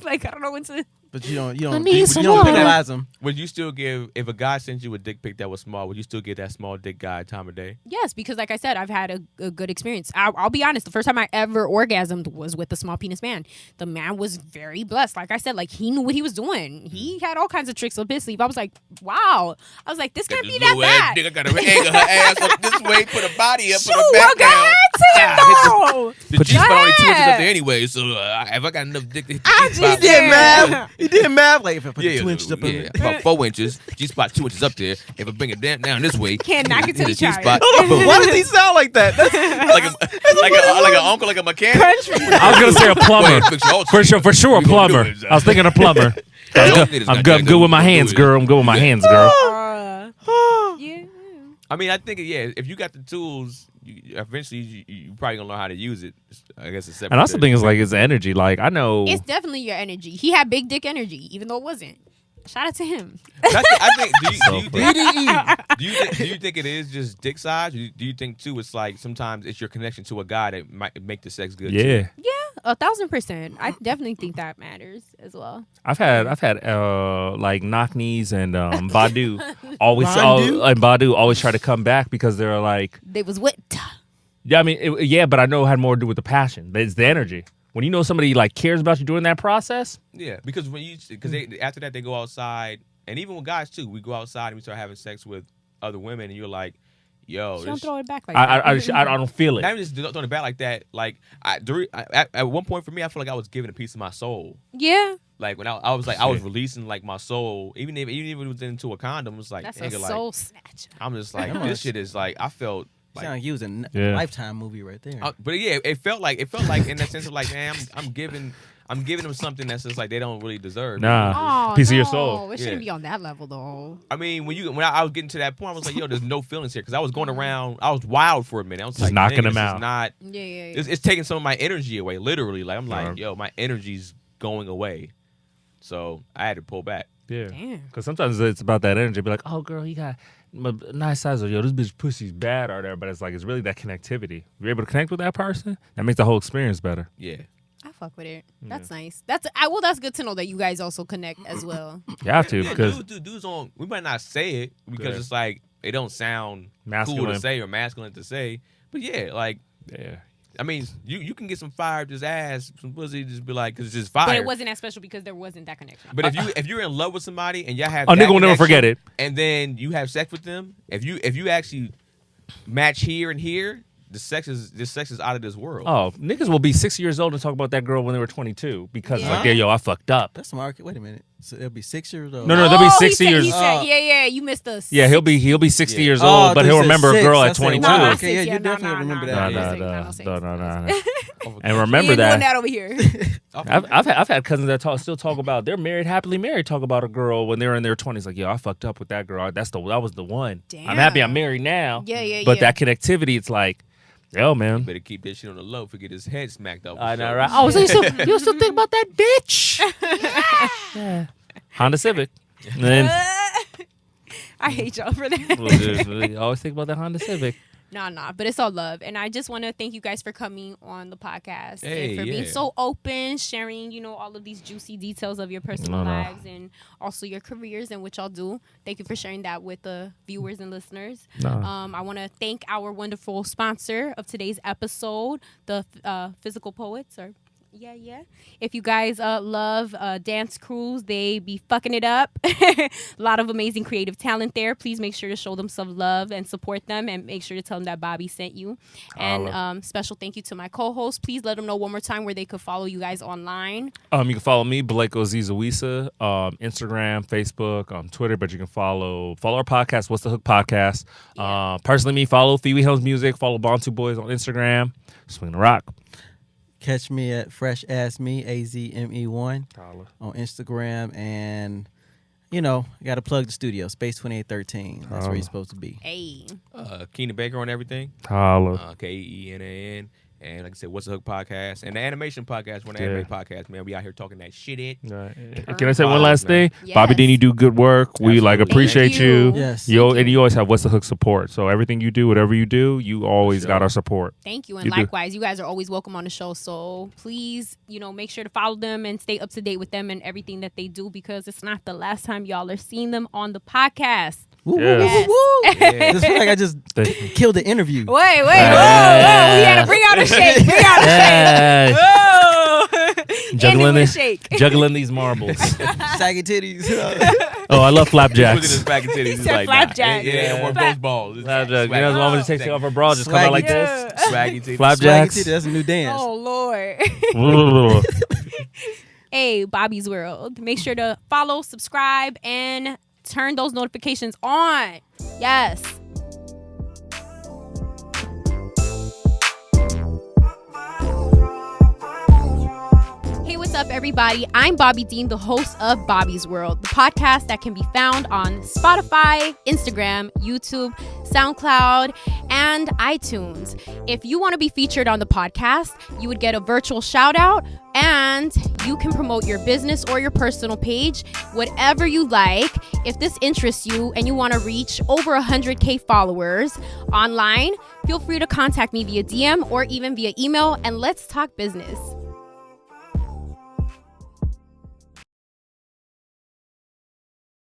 Like, I don't know when to. But you don't need some water. penalize them. Would you still give, if a guy sent you a dick pic that was small, would you still give that small dick guy time of day? Yes, because like I said, I've had a good experience. I'll be honest. The first time I ever orgasmed was with a small penis man. The man was very blessed. Like I said, like he knew what he was doing. He had all kinds of tricks up his sleeve. I was like, wow. I was like, this can't be that bad. Dick, I gotta angle her ass up this way, put her body up, Shoot, put her back go ahead, down. Timbo. The G spot only 2 inches up ahead. there anyway, so if I got enough dick to hit the I G spot, just did math. He did math. Like if I put yeah, 2 inches up in yeah, there. about 4 inches. G spot 2 inches up there. If I bring it down this way, Can't knock it till the you G try spot. it. boom. Why does he sound like that? That's, like an uncle, like a mechanic. I was gonna say a plumber. For sure, a plumber. I was thinking a plumber. I'm good with my hands, girl. I'm good with my hands, girl. Yeah. I mean, I think if you got the tools, eventually you probably gonna learn how to use it. I guess it's separate. And that's the thing is like it's energy. Like I know. It's definitely your energy. He had big dick energy, even though it wasn't. Shout out to him. I think. Do you EDE. do you think it is just dick size? Do you think too? It's like sometimes it's your connection to a guy that might make the sex good. Too? Yeah. Yeah, 1,000%. I definitely think that matters as well. I've had like knock knees and Badu always Badu? and Badu always try to come back because they're like They was whipped. yeah I mean but I know it had more to do with the passion. It's the energy. When you know somebody like cares about you during that process. Yeah, because after that they go outside, and even with guys too, we go outside and we start having sex with other women, and you're like, yo, She don't throw it back like I that. don't feel it. not even just throwing it back like that. Like at one point for me, I feel like I was giving a piece of my soul. Yeah, Like when I was like I was releasing like my soul, even if it was into a condom, it was like that's a nigga, like soul snatcher. I'm just like this shit is like I felt. Sound like he was in Yeah. Lifetime movie right there. But yeah, it felt like in the sense of like, man, I'm I'm giving them something that's just like they don't really deserve. Nah. Oh, Piece of your no. soul. It shouldn't Yeah. be on that level though. I mean, when I was getting to that point, I was like, yo, there's no feelings here because I was going around. I was wild for a minute. I was Just like, knocking nigga, them this out. is not. Yeah. It's taking some of my energy away. Literally, like I'm like, Yeah. yo, my energy's going away. So I had to pull back. Yeah. Damn. Because sometimes it's about that energy. Be like, oh, girl, you got a nice size. Or, yo, this bitch pussy's bad or there. But it's like, it's really that connectivity. You're able to connect with that person. That makes the whole experience better. Yeah. I fuck with it. That's nice. That's good to know that you guys also connect as well. You have to Yeah, because dudes on. We might not say it because Yeah. it's like it don't sound cool Masculine. to say or masculine to say. But yeah, like yeah. I mean, you can get some fire just ass, some pussy, just be like, because it's just fire. But it wasn't as special because there wasn't that connection. But if you're in love with somebody and y'all have A that nigga will never connection, forget it. and then you have sex with them, if you actually match here and here, this sex is out of this world. Oh, niggas will be 6 years old and talk about that girl when they were 22 because Yeah. like, yeah, yo, I fucked up. That's market. Wait a minute. So it'll be 6 years old. No, they'll be he 60 said- years. He said, yeah, you missed us. Yeah, he'll be 60 Yeah. years Oh, old, but I thought he'll you said remember a 6. girl I at said, 22. wow, not okay, yeah, six, you definitely remember that. No. Oh, And remember we ain't doing that. that over here. I've had cousins that still talk about they're married, happily married, talk about a girl when they're in their 20s. Like, yo, I fucked up with that girl. That was the one. I'm happy I'm married now. Yeah. But that connectivity, it's like, yo, man. better keep that shit on the low. Forget his head smacked off. I know, the right? shoulder. Oh, so you still think about that bitch? Yeah. Honda Civic. And then I hate y'all for that. we always think about that Honda Civic. Nah, but it's all love. And I just want to thank you guys for coming on the podcast Hey, and for being yeah. so open, sharing, all of these juicy details of your personal lives and also your careers and what y'all do. Thank you for sharing that with the viewers and listeners. I want to thank our wonderful sponsor of today's episode, the Physical Poets, or yeah. If you guys love dance crews, they be fucking it up. A lot of amazing creative talent there. Please make sure to show them some love and support them, and make sure to tell them that BOBBi sent you. And special thank you to my co-host. Please let them know one more time where they could follow you guys online. You can follow me, Blake Ozizawisa, Instagram, Facebook, Twitter, but you can follow our podcast, What's the Hook Podcast. Personally, me, follow Phoebe Helms Music, follow Bantu Boys on Instagram. Swing the rock. Catch me at Fresh Ass Me, AZME1 on Instagram. And, I got to plug the studio, Space 2813. That's where you're supposed to be. Hey. Keenan Baker on everything. Holla. KENAN. And like I said, What's the Hook Podcast and the Animation Podcast. We're the anime podcast, man. We out here talking that shit. Can I say one last thing? Yes. BOBBi Dean, you do good work. We Absolutely. appreciate Thank you. you. Yes. And you always have What's the Hook support. So everything you do, whatever you do, you always got our support. Thank you. And You do. likewise, you guys are always welcome on the show. So please, make sure to follow them and stay up to date with them and everything that they do, because it's not the last time y'all are seeing them on the podcast. Woo, Yes. woo, woo, woo. Yeah. Just feel like I just killed the interview. Wait, whoa. He had to bring out a shake. Bring out a shake. Whoa. Juggling Ending with a this- shake. Juggling these marbles. Saggy titties. Oh, I love He was flapjacks. in his back and titties. He's said like, flapjack. Yeah, one of those balls. It's Flapjack. You swaggy. know, the woman just takes it off her bra, just come out like Yeah. this. Swaggy titties. Flapjacks. Saggy titties. That's a new dance. Oh, Lord. Flapjacks. Hey, BOBBi's World. Make sure to follow, subscribe, and turn those notifications on. Yes. Hey, what's up, everybody? I'm BOBBi Dean, the host of BOBBi's World, the podcast that can be found on Spotify, Instagram, YouTube, SoundCloud, and iTunes. If you want to be featured on the podcast, you would get a virtual shout out, and you can promote your business or your personal page, whatever you like. If this interests you and you want to reach over 100K followers online, feel free to contact me via DM or even via email, and let's talk business.